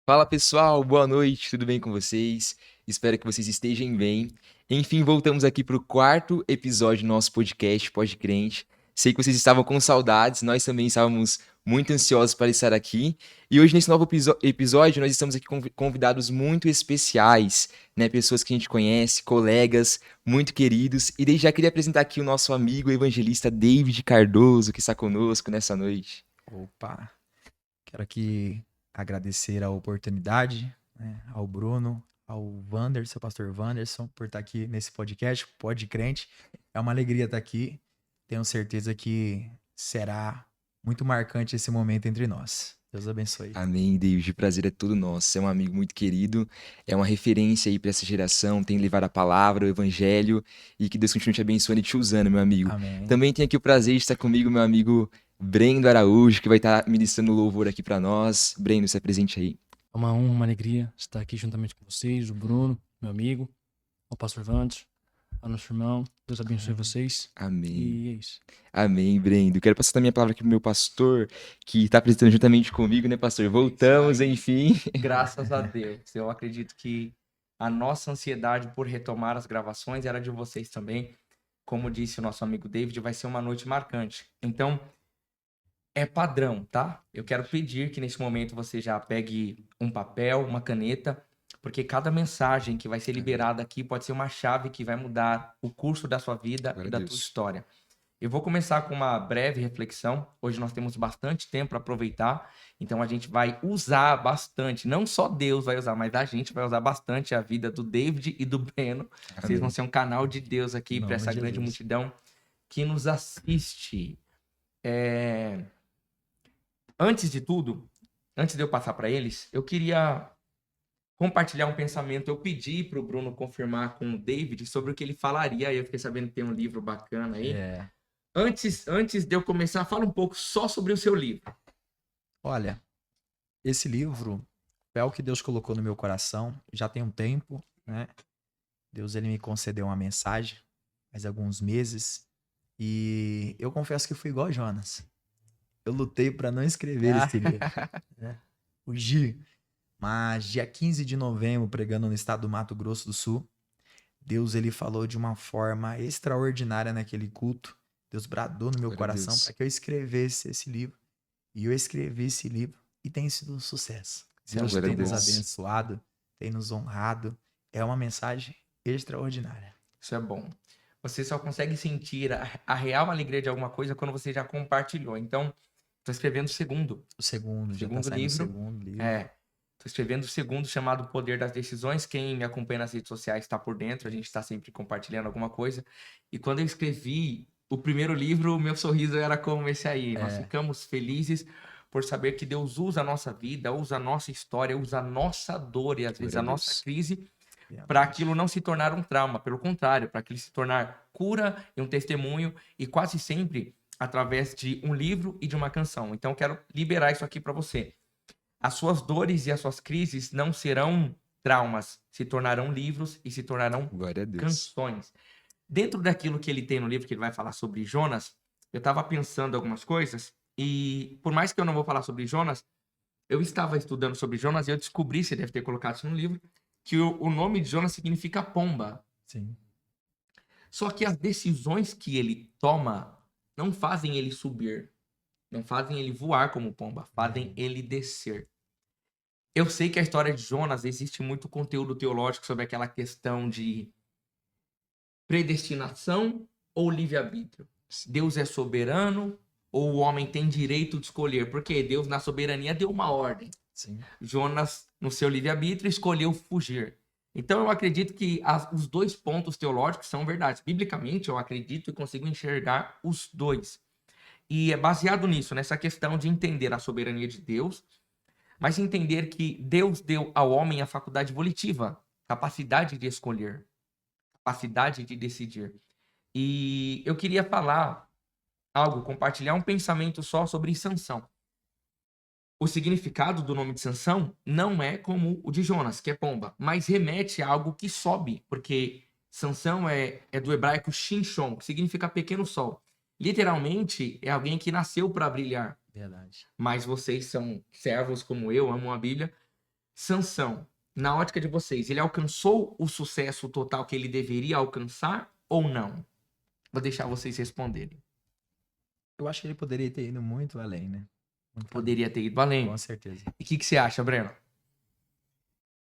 Fala pessoal, boa noite, tudo bem com vocês? Espero que vocês estejam bem. Enfim, voltamos aqui para o quarto episódio do nosso podcast Pod Crente. Sei que vocês estavam com saudades, nós também estávamos muito ansiosos para estar aqui. E hoje, nesse novo episódio, nós estamos aqui com convidados muito especiais, né? Pessoas que a gente conhece, colegas muito queridos. E desde já queria apresentar aqui o nosso amigo evangelista David Cardoso, que está conosco nessa noite. Opa, quero aqui agradecer a oportunidade, né, ao Bruno, ao Wanderson, pastor Wanderson, por estar aqui nesse podcast, Pod Crente. É uma alegria estar aqui. Tenho certeza que será muito marcante esse momento entre nós. Deus abençoe. Amém, David. O prazer é todo nosso. Você é um amigo muito querido, é uma referência aí para essa geração, tem levado a palavra, o evangelho, e que Deus continue te abençoando e te usando, meu amigo. Amém. Também tenho aqui o prazer de estar comigo, meu amigo Brendo Araújo, que vai estar ministrando louvor aqui para nós. Brendo, se apresente aí. É uma honra, uma alegria estar aqui juntamente com vocês, o Bruno, meu amigo, o pastor Vantes, o nosso irmão. Deus abençoe vocês. Amém. E é isso. Amém, Brendo. Quero passar também a palavra aqui pro meu pastor, que está apresentando juntamente comigo, né, pastor? Voltamos, enfim. Graças a Deus. Eu acredito que a nossa ansiedade por retomar as gravações era de vocês também. Como disse o nosso amigo David, vai ser uma noite marcante. Então, é padrão, tá? Eu quero pedir que nesse momento você já pegue um papel, uma caneta, porque cada mensagem que vai ser liberada aqui pode ser uma chave que vai mudar o curso da sua vida Glória e a da Deus. tua história. Eu vou começar com uma breve reflexão. Hoje nós temos bastante tempo para aproveitar, então a gente vai usar bastante. Não só Deus vai usar, mas a gente vai usar bastante a vida do David e do Breno. Vocês vão ser um canal de Deus aqui para essa grande multidão que nos assiste. Antes de tudo, antes de eu passar para eles, eu queria compartilhar um pensamento. Eu pedi para o Bruno confirmar com o David sobre o que ele falaria. Aí eu fiquei sabendo que tem um livro bacana aí. Antes de eu começar, fala um pouco só sobre o seu livro. Olha, esse livro é o que Deus colocou no meu coração já tem um tempo, né? Deus ele me concedeu uma mensagem faz alguns meses e eu confesso que fui igual a Jonas. Eu lutei para não escrever esse livro, né? Fugi. Mas dia 15 de novembro, pregando no estado do Mato Grosso do Sul, Deus ele falou de uma forma extraordinária naquele culto. Deus bradou no meu Glória a coração Deus. para que eu escrevesse esse livro. E eu escrevi esse livro e tem sido um sucesso. Deus Glória a tem nos Deus. abençoado, tem nos honrado. É uma mensagem extraordinária. Isso é bom. Você só consegue sentir a real alegria de alguma coisa quando você já compartilhou. Então, estou escrevendo o segundo. O segundo, já tá Segundo saindo o livro. segundo livro. Estou escrevendo o segundo, chamado O Poder das Decisões. Quem me acompanha nas redes sociais está por dentro. A gente está sempre compartilhando alguma coisa. E quando eu escrevi o primeiro livro, o meu sorriso era como esse aí. Nós ficamos felizes por saber que Deus usa a nossa vida, usa a nossa história, usa a nossa dor e às vezes Glória a a nossa Deus. crise para aquilo não se tornar um trauma. Pelo contrário, para aquilo se tornar cura e um testemunho, e quase sempre através de um livro e de uma canção. Então eu quero liberar isso aqui para você. As suas dores e as suas crises não serão traumas, se tornarão livros e se tornarão Glória a Deus. canções. Dentro daquilo que ele tem no livro, que ele vai falar sobre Jonas, eu estava pensando algumas coisas, e por mais que eu não vou falar sobre Jonas, eu estava estudando sobre Jonas e eu descobri, você deve ter colocado isso no livro, que o nome de Jonas significa pomba. Sim. Só que as decisões que ele toma não fazem ele subir, não fazem ele voar como pomba, fazem ele descer. Eu sei que a história de Jonas existe muito conteúdo teológico sobre aquela questão de predestinação ou livre-arbítrio. Deus é soberano ou o homem tem direito de escolher? Porque Deus, na soberania, deu uma ordem. Sim. Jonas, no seu livre-arbítrio, escolheu fugir. Então, eu acredito que os dois pontos teológicos são verdades. Biblicamente, eu acredito e consigo enxergar os dois. E é baseado nisso, nessa questão de entender a soberania de Deus, mas entender que Deus deu ao homem a faculdade volitiva, capacidade de escolher, capacidade de decidir. E eu queria falar algo, compartilhar um pensamento só sobre Sansão. O significado do nome de Sansão não é como o de Jonas, que é pomba, mas remete a algo que sobe, porque Sansão é do hebraico Shinshon, que significa pequeno sol. Literalmente, é alguém que nasceu para brilhar. Verdade. Mas vocês são servos como eu, amam a Bíblia. Sansão, na ótica de vocês, ele alcançou o sucesso total que ele deveria alcançar ou não? Vou deixar vocês responderem. Eu acho que ele poderia ter ido muito além, né? Muito Poderia ter ido além. Com certeza. E o que você acha, Breno?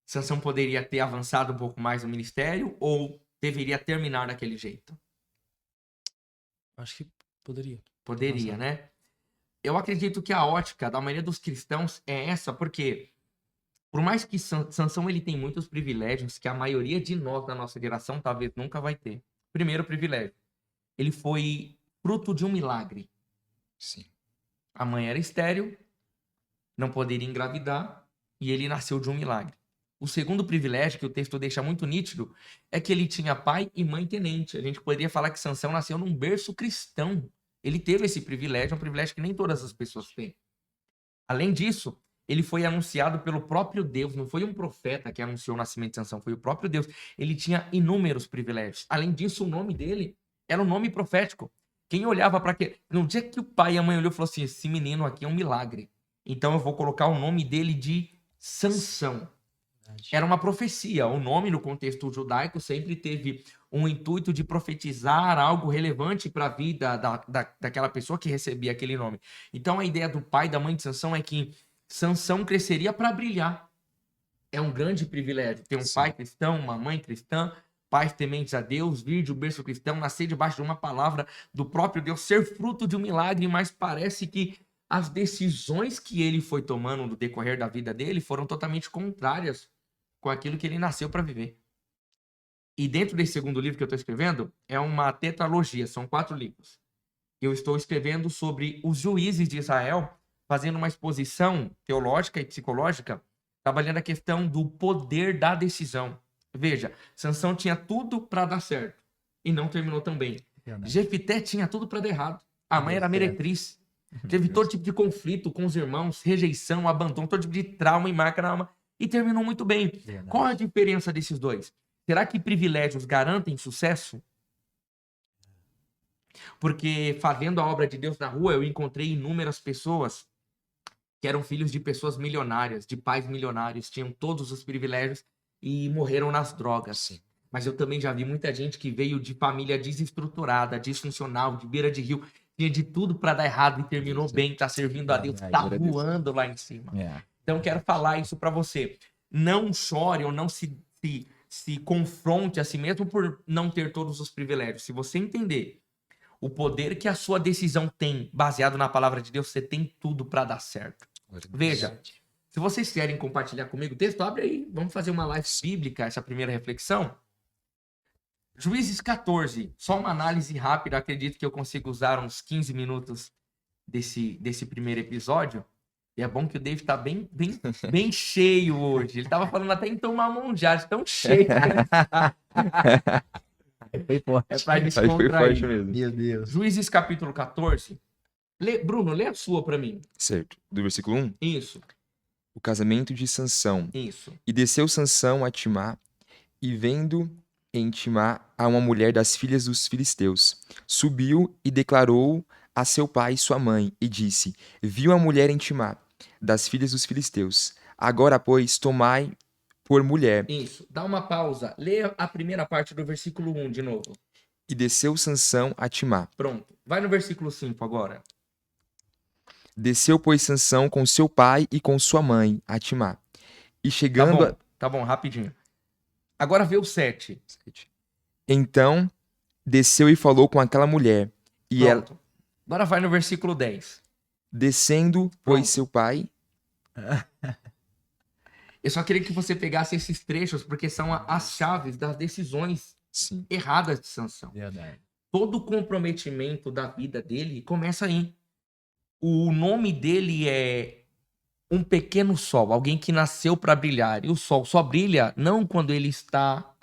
Sansão poderia ter avançado um pouco mais no ministério ou deveria terminar daquele jeito? Acho que poderia. Poderia, Avançar. né? Eu acredito que a ótica da maioria dos cristãos é essa, porque por mais que Sansão ele tem muitos privilégios que a maioria de nós da nossa geração talvez nunca vai ter. Primeiro privilégio, ele foi fruto de um milagre. Sim. A mãe era estéril, não poderia engravidar e ele nasceu de um milagre. O segundo privilégio, que o texto deixa muito nítido, é que ele tinha pai e mãe tenente. A gente poderia falar que Sansão nasceu num berço cristão. Ele teve esse privilégio, um privilégio que nem todas as pessoas têm. Além disso, ele foi anunciado pelo próprio Deus. Não foi um profeta que anunciou o nascimento de Sansão, foi o próprio Deus. Ele tinha inúmeros privilégios. Além disso, o nome dele era um nome profético. Quem olhava para quê? No dia que o pai e a mãe olhou e falou assim, esse menino aqui é um milagre. Então eu vou colocar o nome dele de Sansão. Era uma profecia. O nome, no contexto judaico, sempre teve um intuito de profetizar algo relevante para a vida daquela pessoa que recebia aquele nome. Então, a ideia do pai e da mãe de Sansão é que Sansão cresceria para brilhar. É um grande privilégio ter um pai cristão, uma mãe cristã, pais tementes a Deus, vir de um berço cristão, nascer debaixo de uma palavra do próprio Deus, ser fruto de um milagre, mas parece que as decisões que ele foi tomando no decorrer da vida dele foram totalmente contrárias com aquilo que ele nasceu para viver. E dentro desse segundo livro que eu estou escrevendo, é uma tetralogia, são 4 livros. Eu estou escrevendo sobre os juízes de Israel, fazendo uma exposição teológica e psicológica, trabalhando a questão do poder da decisão. Veja, Sansão tinha tudo para dar certo e não terminou tão bem. Jefité tinha tudo para dar errado. A mãe era meretriz. Teve todo tipo de conflito com os irmãos, rejeição, abandono, todo tipo de trauma e marca na alma. E terminou muito bem. Verdade. Qual a diferença desses dois? Será que privilégios garantem sucesso? Porque fazendo a obra de Deus na rua, eu encontrei inúmeras pessoas que eram filhos de pessoas milionárias, de pais milionários, tinham todos os privilégios e morreram nas drogas. Sim. Mas eu também já vi muita gente que veio de família desestruturada, disfuncional, de beira de rio, tinha de tudo para dar errado e terminou bem, tá servindo a Deus, tá Glória a Deus. voando lá em cima. É. Então, quero falar isso para você. Não chore ou não se confronte a si mesmo por não ter todos os privilégios. Se você entender o poder que a sua decisão tem, baseado na palavra de Deus, você tem tudo para dar certo. Veja, se vocês querem compartilhar comigo o texto, abre aí. Vamos fazer uma live bíblica, essa primeira reflexão. Juízes 14. Só uma análise rápida. Acredito que eu consigo usar uns 15 minutos desse primeiro episódio. E é bom que o David tá bem cheio hoje. Ele tava falando até em tomar monjade, tão cheio. Foi forte. É pra Aí foi descontrair. forte mesmo. Meu Deus. Juízes capítulo 14. Bruno, lê a sua pra mim. Certo. Do versículo 1. Isso, O casamento de Sansão. isso. E desceu Sansão a Timá, e vendo em Timá a uma mulher das filhas dos filisteus, subiu e declarou a seu pai e sua mãe, e disse: Viu a mulher em Timá, das filhas dos filisteus. Agora, pois, tomai por mulher. Isso. Dá uma pausa. Lê a primeira parte do versículo 1 de novo. E desceu Sansão a Timá. Pronto. Vai no versículo 5 agora. Desceu, pois, Sansão com seu pai e com sua mãe a Timá. E chegando Tá bom, rapidinho. Agora vê o 7. Então, desceu e falou com aquela mulher. E ela, Pronto. Agora vai no versículo 10. descendo, pois, seu pai... Eu só queria que você pegasse esses trechos, porque são as chaves das decisões Sim. erradas de Sansão. Verdade. Todo o comprometimento da vida dele começa aí. O nome dele é um pequeno sol, alguém que nasceu para brilhar. E o sol só brilha não quando ele está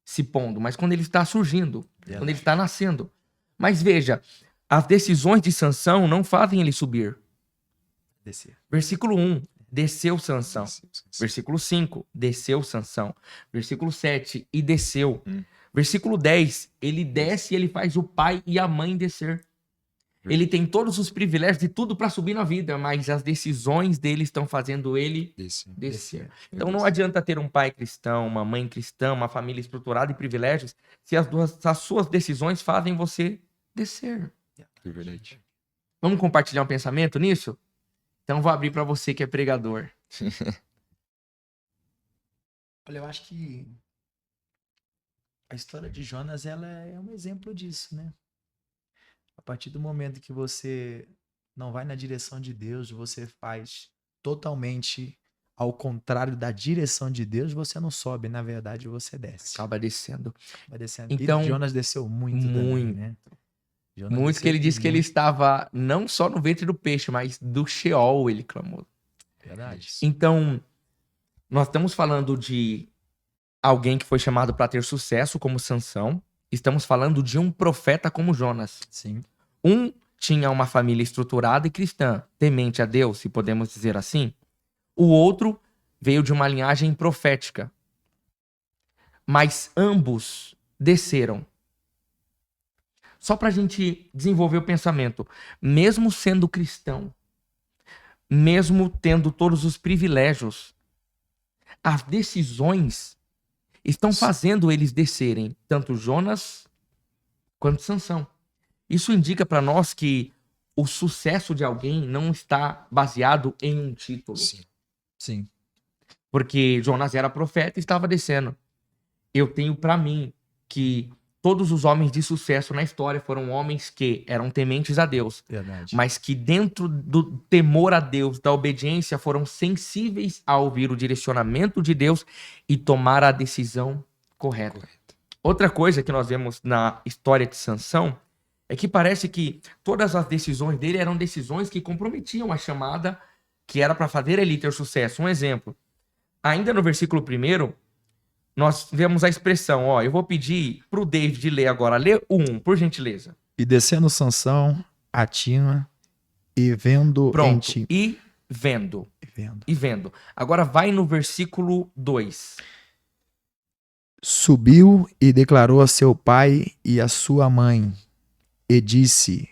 se pondo, mas quando ele está surgindo, quando ele está nascendo. Mas veja, as decisões de Sansão não fazem ele subir. Descer. Versículo 1, desceu Sansão. Desceu Sansão. Versículo 5, desceu Sansão. Versículo 7, e desceu. Versículo 10, ele desce e ele faz o pai e a mãe descer. Ele tem todos os privilégios e tudo para subir na vida, mas as decisões dele estão fazendo ele descer. Então não adianta ter um pai cristão, uma mãe cristã, uma família estruturada e privilégios, se as suas decisões fazem você descer. É verdade. Vamos compartilhar um pensamento nisso? Então vou abrir para você que é pregador. Olha, eu acho que a história de Jonas, ela é um exemplo disso, né? A partir do momento que você não vai na direção de Deus, você faz totalmente ao contrário da direção de Deus, você não sobe, na verdade você desce. Acaba descendo. Vai descendo. Então, E Jonas desceu muito também, né? Jonas Muito que desceu ele disse que ele muito. estava não só no ventre do peixe, mas do Sheol ele clamou. Verdade. Então, nós estamos falando de alguém que foi chamado para ter sucesso como Sansão. Estamos falando de um profeta como Jonas. Sim. Um tinha uma família estruturada e cristã, temente a Deus, se podemos dizer assim. O outro veio de uma linhagem profética. Mas ambos desceram. Só para a gente desenvolver o pensamento. Mesmo sendo cristão, mesmo tendo todos os privilégios, as decisões estão fazendo eles descerem, tanto Jonas quanto Sansão. Isso indica para nós que o sucesso de alguém não está baseado em um título. Sim. Porque Jonas era profeta e estava descendo. Eu tenho para mim que todos os homens de sucesso na história foram homens que eram tementes a Deus, Verdade. mas que dentro do temor a Deus, da obediência, foram sensíveis a ouvir o direcionamento de Deus e tomar a decisão correta. Outra coisa que nós vemos na história de Sansão é que parece que todas as decisões dele eram decisões que comprometiam a chamada que era para fazer ele ter sucesso. Um exemplo, ainda no versículo 1, nós vemos a expressão, ó, eu vou pedir pro David ler agora, lê o 1, por gentileza. E descendo Sansão a Tina e vendo em Pronto, ti. e vendo. Vendo. E vendo. Agora vai no versículo 2. Subiu e declarou a seu pai e a sua mãe, e disse: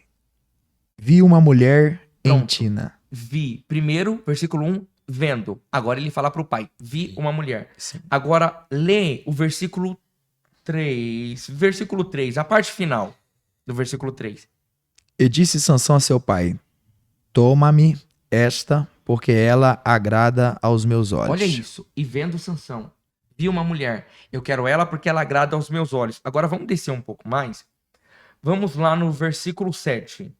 Vi uma mulher em Pronto. Tina. Vi. Primeiro, versículo 1, vendo. Agora ele fala pro pai, vi uma mulher. Sim. Agora lê o versículo 3. Versículo 3, a parte final do versículo 3. E disse Sansão a seu pai: Toma-me esta, porque ela agrada aos meus olhos. Olha isso. E vendo Sansão, vi uma mulher. Eu quero ela porque ela agrada aos meus olhos. Agora vamos descer um pouco mais. Vamos lá no versículo 7.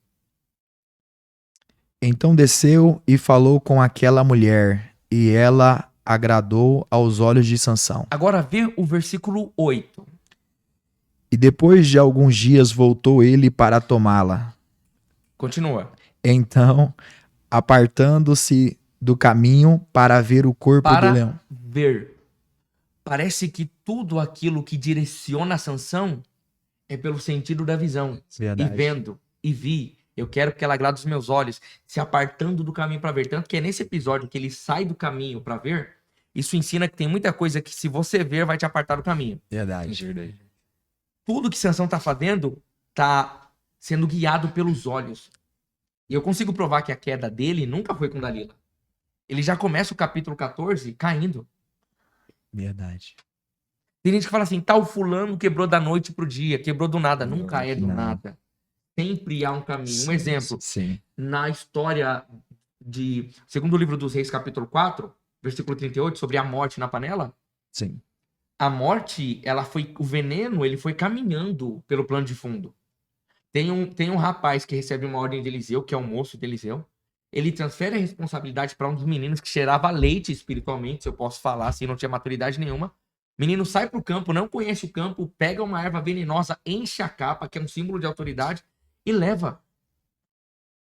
Então desceu e falou com aquela mulher, e ela agradou aos olhos de Sansão. Agora vê o versículo 8. E depois de alguns dias voltou ele para tomá-la. Continua. Então, apartando-se do caminho para ver o corpo Para do leão. ver. Parece que tudo aquilo que direciona Sansão é pelo sentido da visão. Verdade. E vendo, e vi. Eu quero que ela agrade os meus olhos, se apartando do caminho para ver. Tanto que é nesse episódio que ele sai do caminho para ver, isso ensina que tem muita coisa que se você ver, vai te apartar do caminho. Verdade. Tudo que Sansão tá fazendo tá sendo guiado pelos olhos. E eu consigo provar que a queda dele nunca foi com Dalila. Ele já começa o capítulo 14 caindo. Verdade. Tem gente que fala assim, tal fulano quebrou da noite pro dia, quebrou do nada. Nunca é do não. nada. Sempre há um caminho. Um exemplo, Sim. na história de segundo livro dos Reis, capítulo 4, versículo 38, sobre a morte na panela. Sim. A morte, o veneno, ele foi caminhando pelo plano de fundo. Tem um rapaz que recebe uma ordem de Eliseu, que é o moço de Eliseu. Ele transfere a responsabilidade para um dos meninos que cheirava leite espiritualmente, se eu posso falar, assim, não tinha maturidade nenhuma. Menino sai pro campo, não conhece o campo, pega uma erva venenosa, enche a capa, que é um símbolo de autoridade, e leva.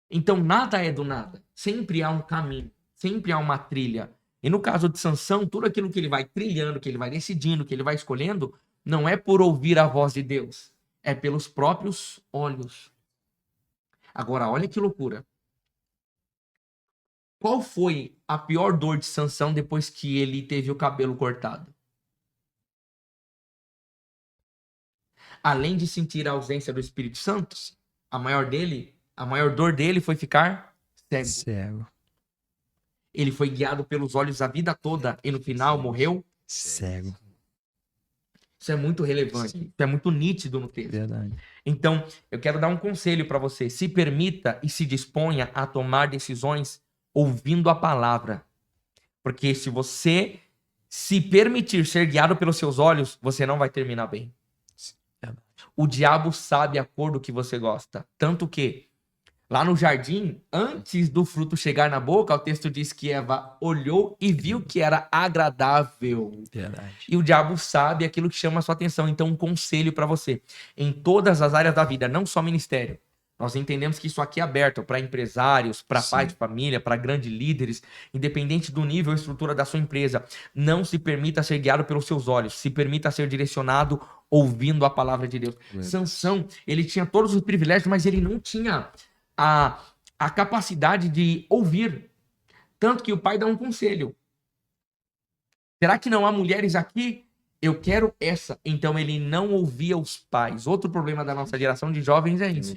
Então nada é do nada. Sempre há um caminho, sempre há uma trilha. E no caso de Sansão, tudo aquilo que ele vai trilhando, que ele vai decidindo, que ele vai escolhendo, não é por ouvir a voz de Deus, é pelos próprios olhos. Agora, olha que loucura. Qual foi a pior dor de Sansão depois que ele teve o cabelo cortado? Além de sentir a ausência do Espírito Santo, a maior dele A maior dor dele foi ficar cego. Cego. Ele foi guiado pelos olhos a vida toda e no final morreu. Cego. Isso é muito relevante. Isso é muito nítido no texto. Verdade. Então, eu quero dar um conselho para você. Se permita e se disponha a tomar decisões ouvindo a palavra. Porque se você se permitir ser guiado pelos seus olhos, você não vai terminar bem. O diabo sabe a cor do que você gosta. Tanto que, lá no jardim, antes do fruto chegar na boca, o texto diz que Eva olhou e viu que era agradável. Verdade. E o diabo sabe aquilo que chama a sua atenção. Então, um conselho para você. Em todas as áreas da vida, não só ministério. Nós entendemos que isso aqui é aberto para empresários, para pais de família, para grandes líderes, independente do nível e estrutura da sua empresa. Não se permita ser guiado pelos seus olhos. Se permita ser direcionado ouvindo a palavra de Deus. Sansão, ele tinha todos os privilégios, mas ele não tinha a capacidade de ouvir. Tanto que o pai dá um conselho. Será que não há mulheres aqui? Eu quero essa. Então ele não ouvia os pais. Outro problema da nossa geração de jovens é isso.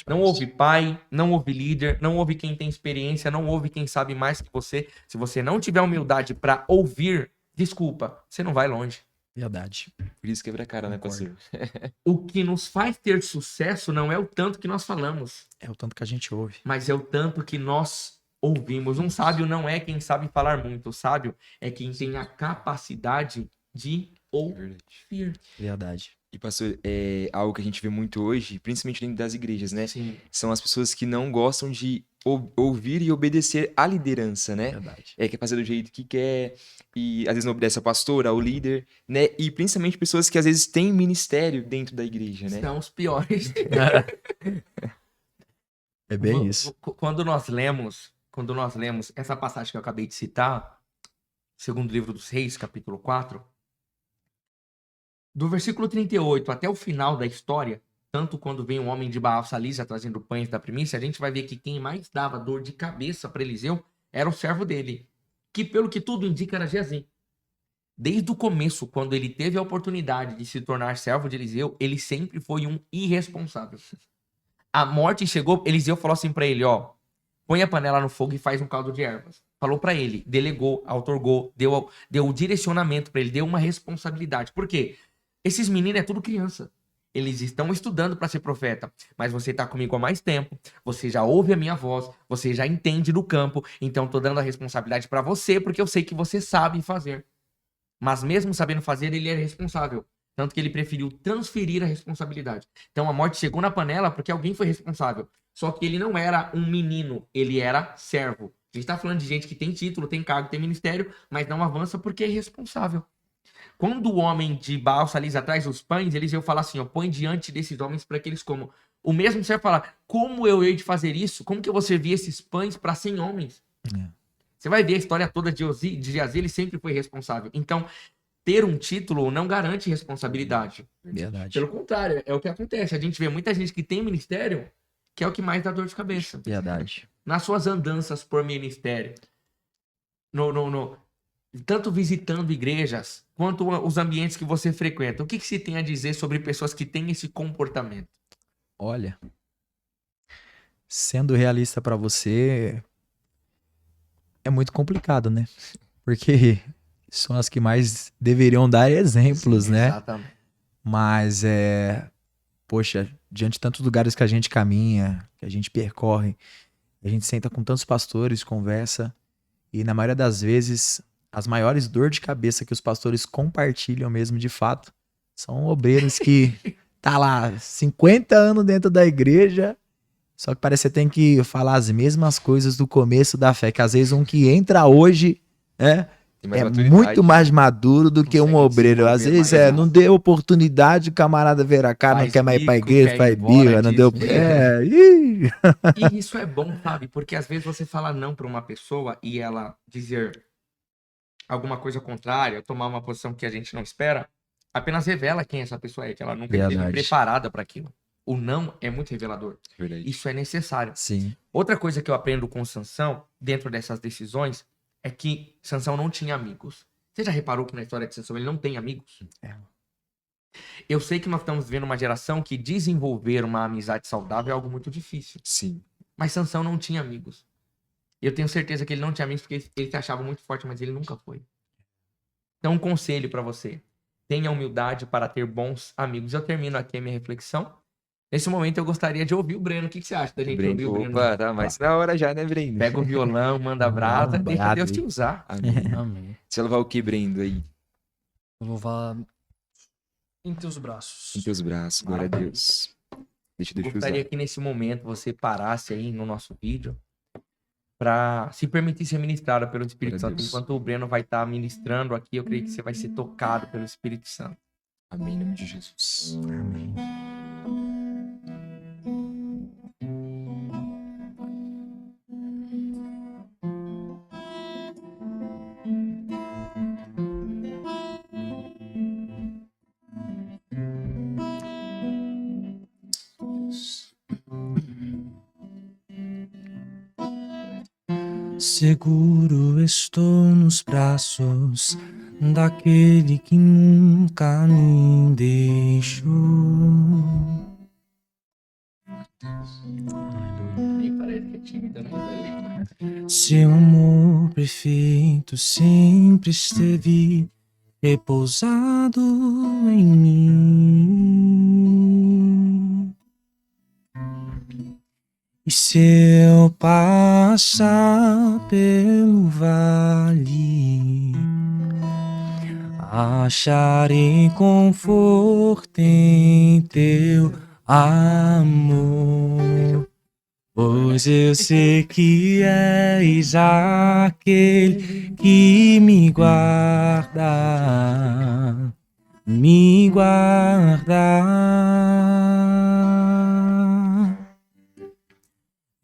Não ouve pai, não ouve líder, não ouve quem tem experiência, não ouve quem sabe mais que você. Se você não tiver humildade para ouvir, desculpa, você não vai longe. Verdade. Por isso quebra a cara, né, Concordo. pastor? O que nos faz ter sucesso não é o tanto que nós falamos, É o tanto que a gente ouve. mas é o tanto que nós ouvimos. Um sábio não é quem sabe falar muito. O sábio é quem tem a capacidade de ouvir. Verdade. E, pastor, é algo que a gente vê muito hoje, principalmente dentro das igrejas, né? Sim. São as pessoas que não gostam de ouvir e obedecer à liderança, né? Verdade. Quer fazer do jeito que quer, e às vezes não obedece ao pastor, ao líder, né? E principalmente pessoas que às vezes têm ministério dentro da igreja, né? São os piores. É bem isso. Quando nós lemos essa passagem que eu acabei de citar, segundo livro dos Reis, capítulo 4, do versículo 38 até o final da história, tanto quando vem um homem de Baal Salisa trazendo pães da primícia, a gente vai ver que quem mais dava dor de cabeça para Eliseu era o servo dele, que pelo que tudo indica era Geazi. Desde o começo, quando ele teve a oportunidade de se tornar servo de Eliseu, ele sempre foi um irresponsável. A morte chegou, Eliseu falou assim para ele, ó, põe a panela no fogo e faz um caldo de ervas. Falou para ele, delegou, outorgou, deu o direcionamento para ele, deu uma responsabilidade. Por quê? Esses meninos é tudo criança. Eles estão estudando para ser profeta, mas você tá comigo há mais tempo, você já ouve a minha voz, você já entende do campo, então tô dando a responsabilidade para você, porque eu sei que você sabe fazer. Mas mesmo sabendo fazer, ele é responsável. Tanto que ele preferiu transferir a responsabilidade. Então a morte chegou na panela porque alguém foi responsável. Só que ele não era um menino, ele era servo. A gente tá falando de gente que tem título, tem cargo, tem ministério, mas não avança porque é irresponsável. Quando o homem de Baal Salisa traz os pães, eles iam falar assim, ó, põe diante desses homens para que eles comam. O mesmo servo fala, como eu hei de fazer isso? Como que eu vou servir esses pães para 100 homens? Você vai ver a história toda de Geazi, ele sempre foi responsável. Então, ter um título não garante responsabilidade. Verdade. Pelo contrário, é o que acontece. A gente vê muita gente que tem ministério, que é o que mais dá dor de cabeça. Verdade. Nas suas andanças por ministério, tanto visitando igrejas, quanto os ambientes que você frequenta, o que se tem a dizer sobre pessoas que têm esse comportamento? Olha, sendo realista pra você, é muito complicado, né? Porque são as que mais deveriam dar exemplos, né? Exatamente. Mas poxa, diante de tantos lugares que a gente caminha, que a gente percorre, a gente senta com tantos pastores, conversa, e na maioria das vezes, as maiores dores de cabeça que os pastores compartilham mesmo de fato, são obreiros que tá lá 50 anos dentro da igreja, só que parece que você tem que falar as mesmas coisas do começo da fé, que às vezes um que entra hoje, Tem mais é maturidade. muito mais maduro do que um Consegue obreiro. Às desenvolver vezes mais, não deu oportunidade, o camarada vira a cara, não Faz quer mais ir pra bico, igreja, quer ir faz embora birra, não disso. deu. Ih. E isso é bom, sabe? Porque às vezes você fala não para uma pessoa e ela dizer alguma coisa contrária, tomar uma posição que a gente não espera, apenas revela quem essa pessoa é, que ela nunca esteve Verdade. preparada para aquilo. O não é muito revelador. Verdade. Isso é necessário. Sim, Outra coisa que eu aprendo com Sansão, dentro dessas decisões, é que Sansão não tinha amigos. Você já reparou que na história de Sansão ele não tem amigos? Eu sei que nós estamos vivendo uma geração que desenvolver uma amizade saudável é algo muito difícil. Sim. Mas Sansão não tinha amigos. Eu tenho certeza que ele não tinha amigos porque ele se achava muito forte, mas ele nunca foi. Então, um conselho pra você. Tenha humildade para ter bons amigos. Eu termino aqui a minha reflexão. Nesse momento, eu gostaria de ouvir o Breno. O que você acha da gente ouvir o Breno? Opa, tá mais na hora já, né, Brendo? Pega o violão, manda a brasa, deixa Deus te usar. Amém. Amém. Você vai louvar o que, Brendo, aí? Vou louvar em teus braços. Em teus braços, glória a Deus. Deixa Eu Deus te usar. gostaria que nesse momento você parasse aí no nosso vídeo para se permitir ser ministrado pelo Espírito Glória a Santo. Deus. Enquanto o Breno vai estar ministrando aqui, eu creio que você vai ser tocado pelo Espírito Santo. Amém, em nome de Jesus. Amém. Seguro estou nos braços daquele que nunca me deixou. Nem parece que é tímida, né? Seu amor perfeito sempre esteve repousado em mim. E se eu passar pelo vale, acharei conforto em teu amor. Pois eu sei que és aquele que me guarda, me guarda.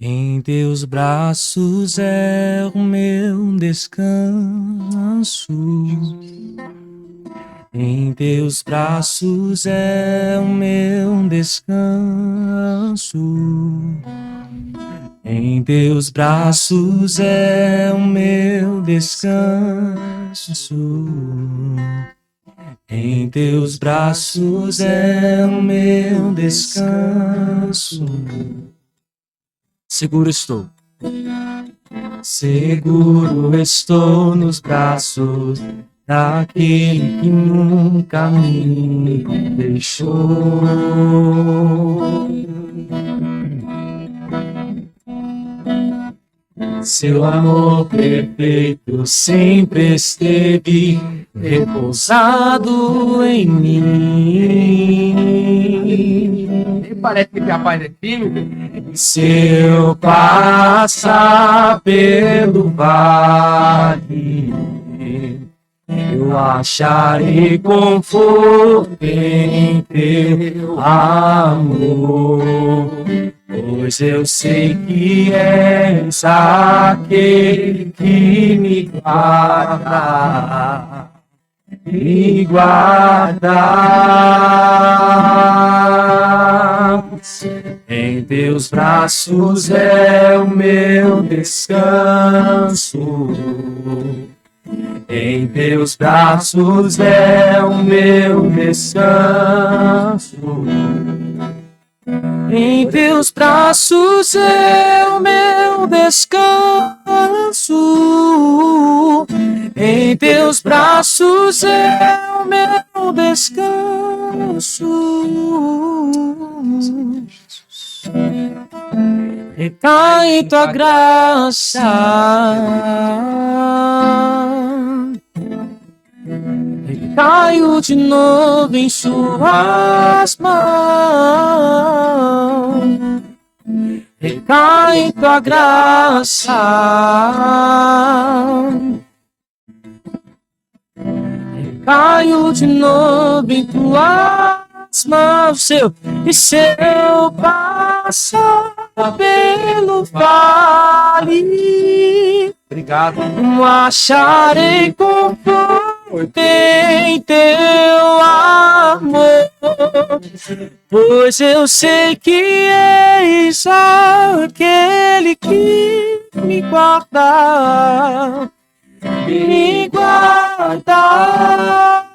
Em teus braços é o meu descanso. Em teus braços é o meu descanso. Em teus braços é o meu descanso. Em teus braços é o meu descanso. Seguro estou. Seguro estou nos braços daquele que nunca me deixou. Seu amor perfeito sempre esteve repousado em mim. Nem parece que esse rapaz é tímido. Se eu passar pelo vale, eu acharei conforto em teu amor. Pois eu sei que és aquele que me guarda, me guarda. Em teus braços é o meu descanso. Em teus braços é o meu descanso. Em teus braços é o meu descanso. Em teus braços é o meu descanso. Recai tua graça. Recaio de novo em suas mãos. Recai tua graça. Recaio de novo em tuas mãos. E se eu passar pelo vale, Obrigado. acharei conforto em teu amor, pois eu sei que és aquele que me guarda, me guarda.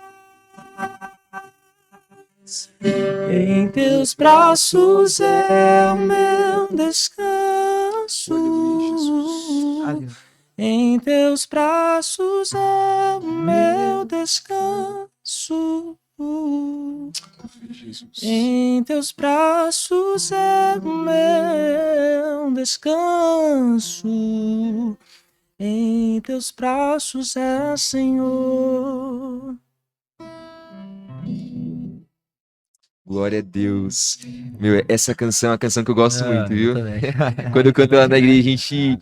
Em teus braços é o meu descanso. Em teus braços é o meu descanso. Em teus braços é o meu descanso. Em teus braços é, Senhor. Glória a Deus. Meu, essa canção é uma canção que eu gosto muito, viu? Também. Quando eu canto ela na igreja, a gente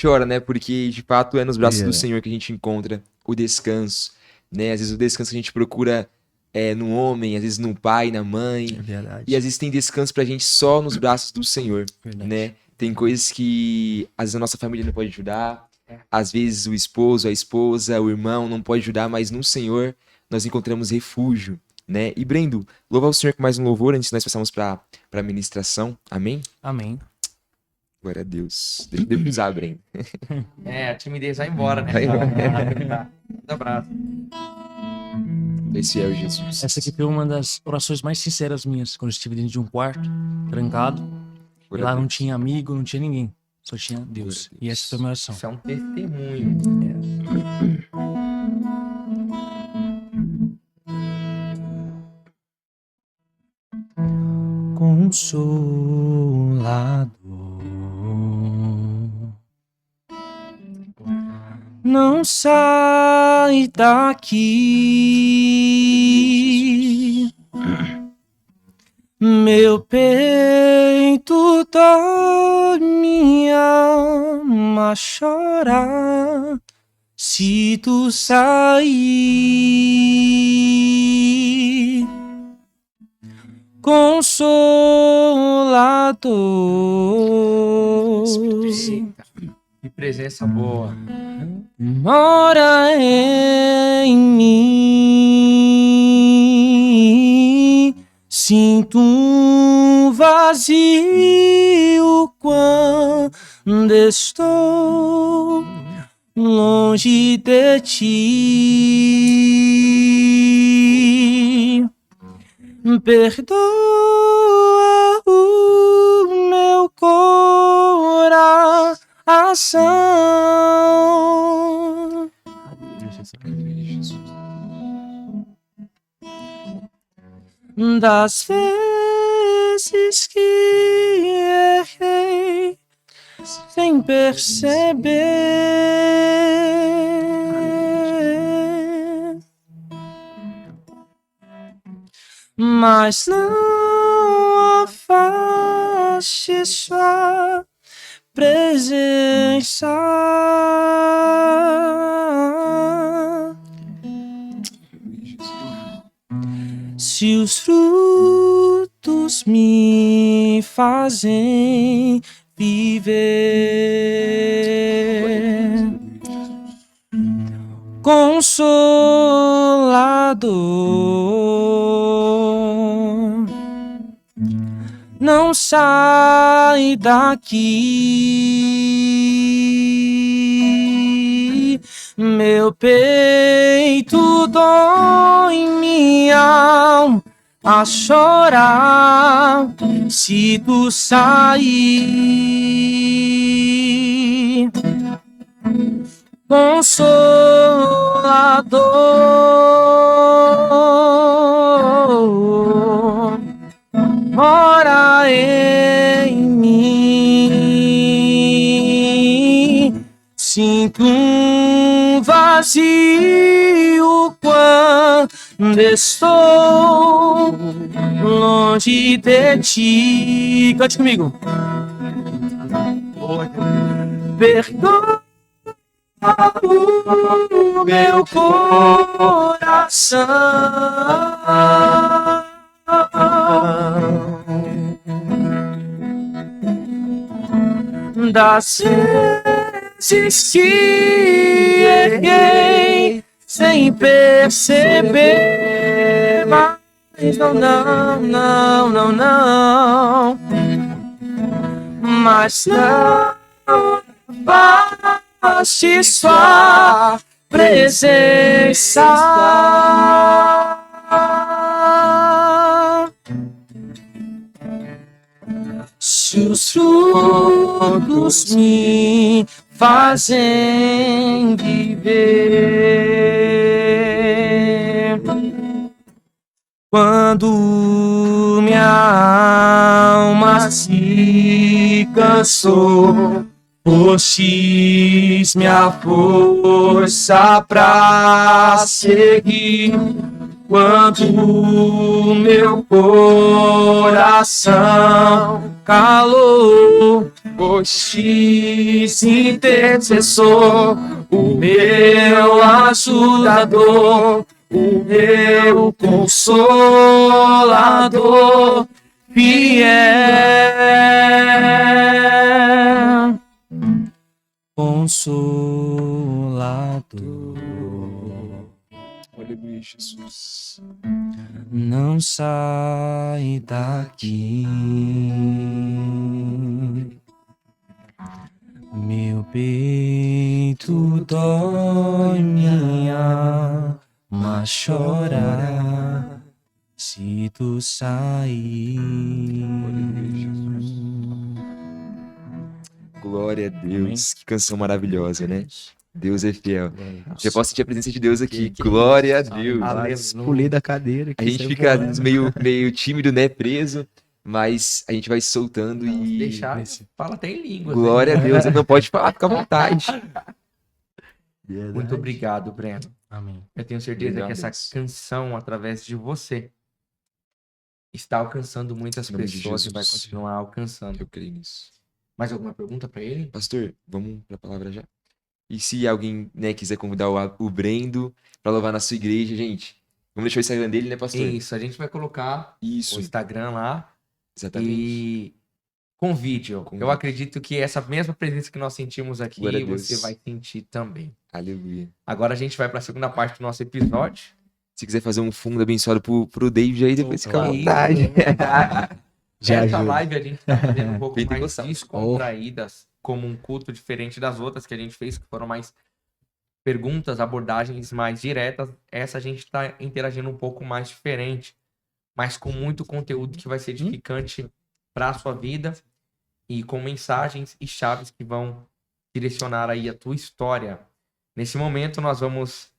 chora, né? Porque, de fato, é nos braços do É. Senhor que a gente encontra o descanso, né? Às vezes o descanso que a gente procura é no homem, às vezes no pai, na mãe. É verdade. E às vezes tem descanso pra gente só nos braços do Senhor, Verdade. né? Tem coisas que às vezes a nossa família não pode ajudar, às vezes o esposo, a esposa, o irmão não pode ajudar, mas no Senhor nós encontramos refúgio, né? E Brendo, louva o Senhor com mais um louvor antes de nós passarmos para a ministração. Amém? Amém. Glória a Deus. Deixa eu usar, Brendo. A timidez vai embora, né? Vai embora. Um abraço. Esse é o Jesus. Essa aqui foi uma das orações mais sinceras minhas, quando eu estive dentro de um quarto, trancado. E Glória lá a não Deus. tinha amigo, não tinha ninguém. Só tinha Deus. Glória a E essa foi a minha oração. Isso é um testemunho. Consolador, não sai daqui, meu peito dói, minha alma chora, se tu sair. Consolador, Eita, que presença boa. mora em mim. Sinto um vazio quando estou longe de ti. Perdoa o meu coração. Das vezes que errei sem perceber, mas não afaste sua presença. Se os frutos me fazem viver, Consolador, não sai daqui, meu peito dói, minha alma a chorar, se tu sair. Consolador, mora em mim. Sinto um vazio quando estou longe de ti. Cante comigo. Perdoa o meu coração, das vezes que errei sem perceber, mas não, mas não baste sua presença. cujos frutos me fazem viver. Quando minha alma se cansou, fostes minha força pra seguir. Quando meu coração calou, fostes intercessor, o meu ajudador, o meu consolador fiel. Consolador, Aleluia, Jesus. não sai daqui. Meu peito dói, minha alma chora se tu sair. Glória a Deus. Que canção maravilhosa, né? Deus é fiel. Já posso sentir a presença de Deus aqui. Glória a Deus. Pulei da cadeira. A gente fica às vezes meio tímido, né? Preso. Mas a gente vai soltando Não, se e. deixar, fala até em línguas. Glória a Deus. Não pode falar, fica à vontade. Muito obrigado, Breno. Amém. Eu tenho certeza Obrigado, que essa Deus. canção, através de você, está alcançando muitas Em nome de pessoas e vai Jesus. continuar alcançando. Eu creio nisso. Mais alguma pergunta para ele? Pastor, vamos para a palavra já? E se alguém, né, quiser convidar o Brendo para louvar na sua igreja, gente, vamos deixar o Instagram dele, né, pastor? Isso, a gente vai colocar Isso, o Instagram lá exatamente. e convide. Eu Convite. acredito que essa mesma presença que nós sentimos aqui, Glória a Deus. você vai sentir também. Aleluia. Agora a gente vai para a segunda parte do nosso episódio. Se quiser fazer um fundo abençoado pro David aí, depois fica à Claro. vontade. Já Essa ajuda. live a gente tá fazendo um pouco mais Pentecostal. descontraídas, como um culto diferente das outras que a gente fez, que foram mais perguntas, abordagens mais diretas. Essa a gente tá interagindo um pouco mais diferente, mas com muito conteúdo que vai ser edificante para a sua vida e com mensagens e chaves que vão direcionar aí a tua história. Nesse momento nós vamos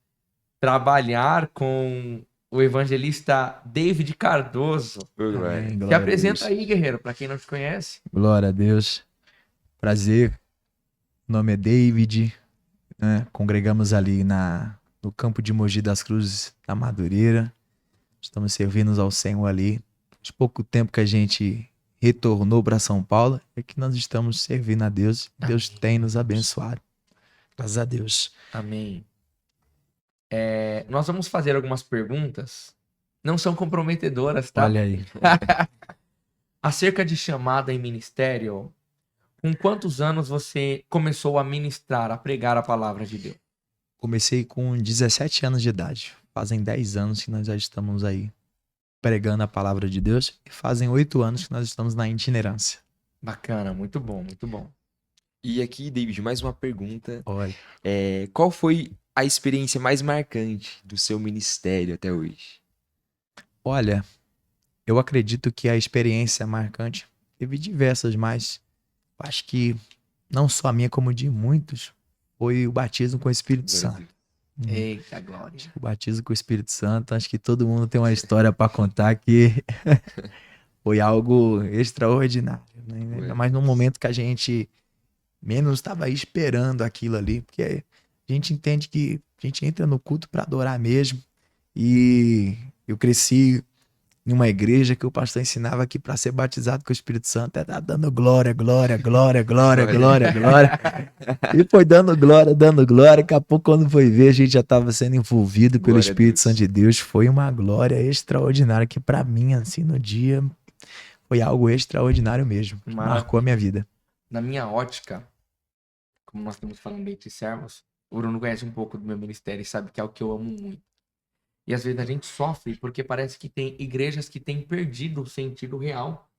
trabalhar com o evangelista David Cardoso. Amém, Se glória a apresenta Deus. aí, guerreiro, para quem não te conhece. Glória a Deus. Prazer. O nome é David. Né? Congregamos ali no campo de Mogi das Cruzes, na Madureira. Estamos servindo ao Senhor ali. De pouco tempo que a gente retornou para São Paulo, é que nós estamos servindo a Deus. Deus Amém. tem nos abençoado. Graças a Deus. Amém. Nós vamos fazer algumas perguntas. Não são comprometedoras, tá? Olha aí. Acerca de chamada em ministério, com quantos anos você começou a ministrar, a pregar a palavra de Deus? Comecei com 17 anos de idade. Fazem 10 anos que nós já estamos aí pregando a palavra de Deus. E fazem 8 anos que nós estamos na itinerância. Bacana, muito bom, muito bom. E aqui, David, mais uma pergunta. Olha. Qual foi a experiência mais marcante do seu ministério até hoje? Olha, eu acredito que a experiência marcante teve diversas, mas acho que não só a minha, como de muitos, foi o batismo com o Espírito Santo. Eita, glória. O batismo com o Espírito Santo, acho que todo mundo tem uma história para contar que foi algo extraordinário, né? Ainda mais num momento que a gente menos estava esperando aquilo ali, porque a gente entende que a gente entra no culto para adorar mesmo. E eu cresci em uma igreja que o pastor ensinava que para ser batizado com o Espírito Santo é dando glória, glória, glória, glória, glória, glória. E foi dando glória, dando glória. Daqui a pouco, quando foi ver, a gente já estava sendo envolvido pelo Glória a Espírito Deus. Santo de Deus. Foi uma glória extraordinária que para mim, assim, no dia, foi algo extraordinário mesmo. Que Maravilha. marcou a minha vida. Na minha ótica, como nós estamos falando entre servos, o Bruno conhece um pouco do meu ministério e sabe que é o que eu amo muito. E às vezes a gente sofre porque parece que tem igrejas que têm perdido o sentido real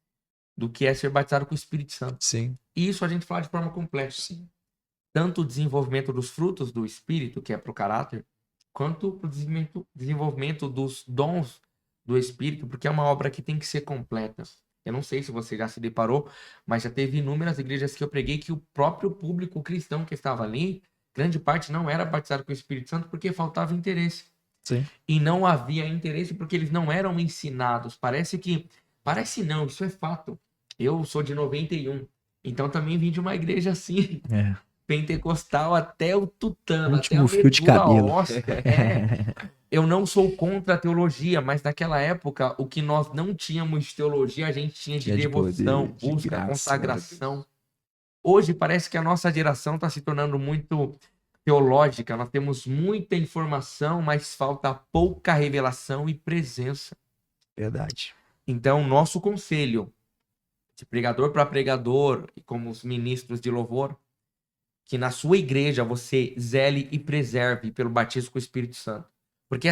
do que é ser batizado com o Espírito Santo. Sim, E isso a gente fala de forma complexa. Tanto o desenvolvimento dos frutos do Espírito, que é para o caráter, quanto o desenvolvimento dos dons do Espírito, porque é uma obra que tem que ser completa. Eu não sei se você já se deparou, mas já teve inúmeras igrejas que eu preguei que o próprio público cristão que estava ali, grande parte não era batizado com o Espírito Santo porque faltava interesse. Sim. E não havia interesse porque eles não eram ensinados. Parece não, isso é fato. Eu sou de 91, então também vim de uma igreja assim, É. pentecostal até o tutano, até a Último fio de medula cabelo. óssea. Eu não sou contra a teologia, mas naquela época, o que nós não tínhamos de teologia, a gente tinha de Tinha de devoção, poder, de busca, graça, consagração. Hoje parece que a nossa geração está se tornando muito teológica. Nós temos muita informação, mas falta pouca revelação e presença. Verdade. Então, nosso conselho, de pregador para pregador, e como os ministros de louvor, que na sua igreja você zele e preserve pelo batismo com o Espírito Santo. Porque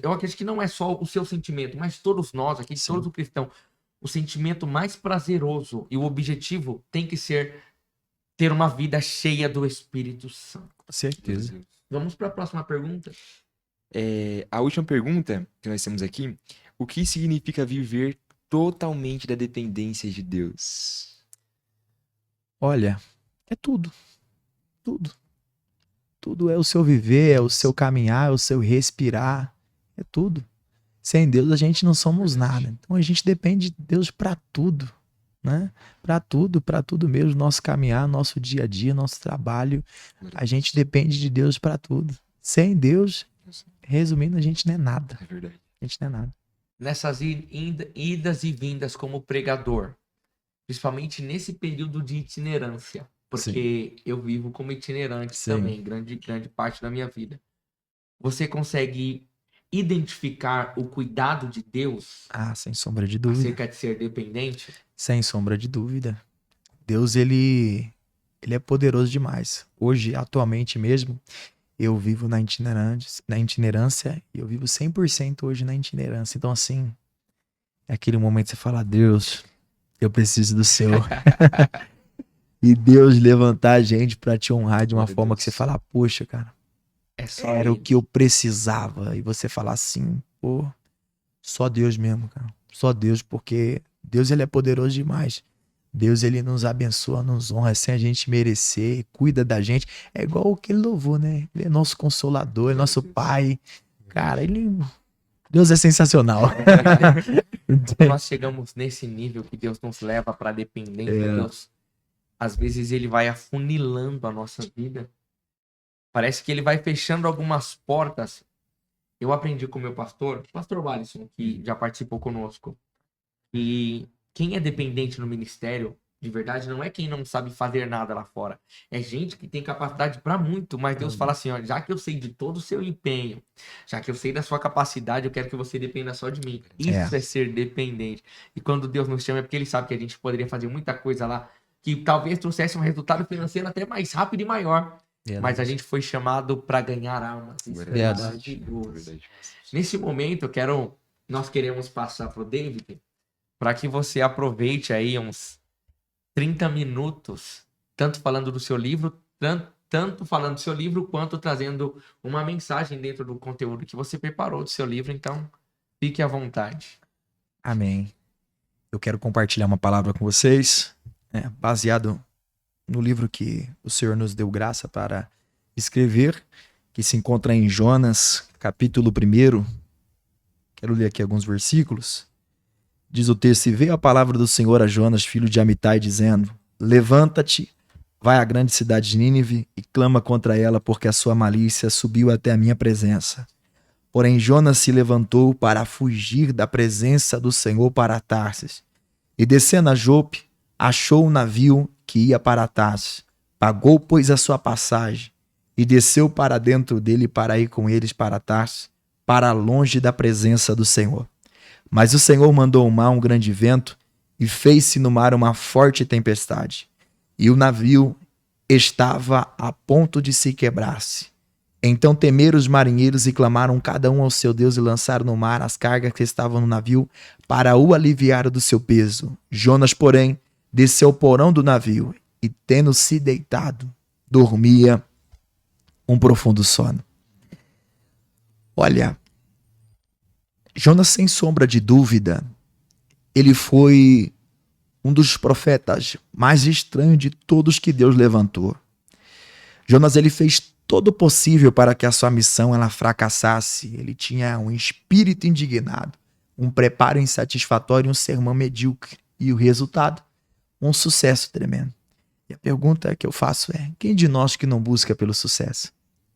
eu acredito que não é só o seu sentimento, mas todos nós aqui, Sim. todos os cristãos, o sentimento mais prazeroso e o objetivo tem que ser ter uma vida cheia do Espírito Santo. Com certeza. Vamos para a próxima pergunta. A última pergunta que nós temos aqui: o que significa viver totalmente da dependência de Deus? Olha, é tudo. Tudo. Tudo é o seu viver, é o seu caminhar, é o seu respirar. É tudo. Sem Deus a gente não somos nada. Então a gente depende de Deus para tudo, né? Para tudo mesmo. Nosso caminhar, nosso dia a dia, nosso trabalho. A gente depende de Deus para tudo. Sem Deus, resumindo, a gente não é nada. É verdade. A gente não é nada. Nessas idas e vindas como pregador, principalmente nesse período de itinerância, porque eu vivo como itinerante Sim. também, grande parte da minha vida. Você consegue identificar o cuidado de Deus Ah, sem sombra de dúvida. acerca de ser dependente? Sem sombra de dúvida. Deus, ele é poderoso demais. Hoje, atualmente mesmo, eu vivo na itinerância e eu vivo 100% hoje na itinerância. Então, assim, é aquele momento que você fala, Deus, eu preciso do Senhor. E Deus levantar a gente pra te honrar de uma Glória a forma Deus. que você fala, poxa, cara, É só era o ele. que eu precisava. E você fala assim, pô, só Deus mesmo, cara. Só Deus, porque Deus, ele é poderoso demais. Deus, ele nos abençoa, nos honra sem a gente merecer, cuida da gente. É igual aquele louvor, né? Ele é nosso consolador, é nosso pai. Cara, Deus é sensacional. Nós chegamos nesse nível que Deus nos leva para dependência. Deus, às vezes, ele vai afunilando a nossa vida. Parece que ele vai fechando algumas portas. Eu aprendi com o meu pastor Walisson, que já participou conosco. E quem é dependente no ministério, de verdade, não é quem não sabe fazer nada lá fora. É gente que tem capacidade para muito, mas Deus fala assim, ó, já que eu sei de todo o seu empenho, já que eu sei da sua capacidade, eu quero que você dependa só de mim. Isso é ser dependente. E quando Deus nos chama é porque ele sabe que a gente poderia fazer muita coisa lá, que talvez trouxesse um resultado financeiro até mais rápido e maior. Mas a gente foi chamado para ganhar almas. Isso é Verdade. maravilhoso. Verdade. Nesse momento, nós queremos passar pro David para que você aproveite aí uns 30 minutos, tanto falando do seu livro, tanto falando do seu livro, quanto trazendo uma mensagem dentro do conteúdo que você preparou do seu livro. Então, fique à vontade. Amém. Eu quero compartilhar uma palavra com vocês, baseado no livro que o Senhor nos deu graça para escrever, que se encontra em Jonas, capítulo 1. Quero ler aqui alguns versículos. Diz o texto: e veio a palavra do Senhor a Jonas, filho de Amitai, dizendo: levanta-te, vai à grande cidade de Nínive e clama contra ela, porque a sua malícia subiu até a minha presença. Porém Jonas se levantou para fugir da presença do Senhor para Tarsis. E descendo a Jope, achou um navio que ia para Tarsis. Pagou, pois, a sua passagem e desceu para dentro dele para ir com eles para Tarsis, para longe da presença do Senhor. Mas o Senhor mandou ao mar um grande vento e fez-se no mar uma forte tempestade. E o navio estava a ponto de se quebrar-se. Então temeram os marinheiros e clamaram cada um ao seu Deus e lançaram no mar as cargas que estavam no navio para o aliviar do seu peso. Jonas, porém, desceu ao porão do navio e, tendo-se deitado, dormia um profundo sono. Olha, Jonas, sem sombra de dúvida, ele foi um dos profetas mais estranhos de todos que Deus levantou. Jonas, ele fez todo o possível para que a sua missão ela fracassasse. Ele tinha um espírito indignado, um preparo insatisfatório e um sermão medíocre. E o resultado? Um sucesso tremendo. E a pergunta que eu faço é: quem de nós que não busca pelo sucesso?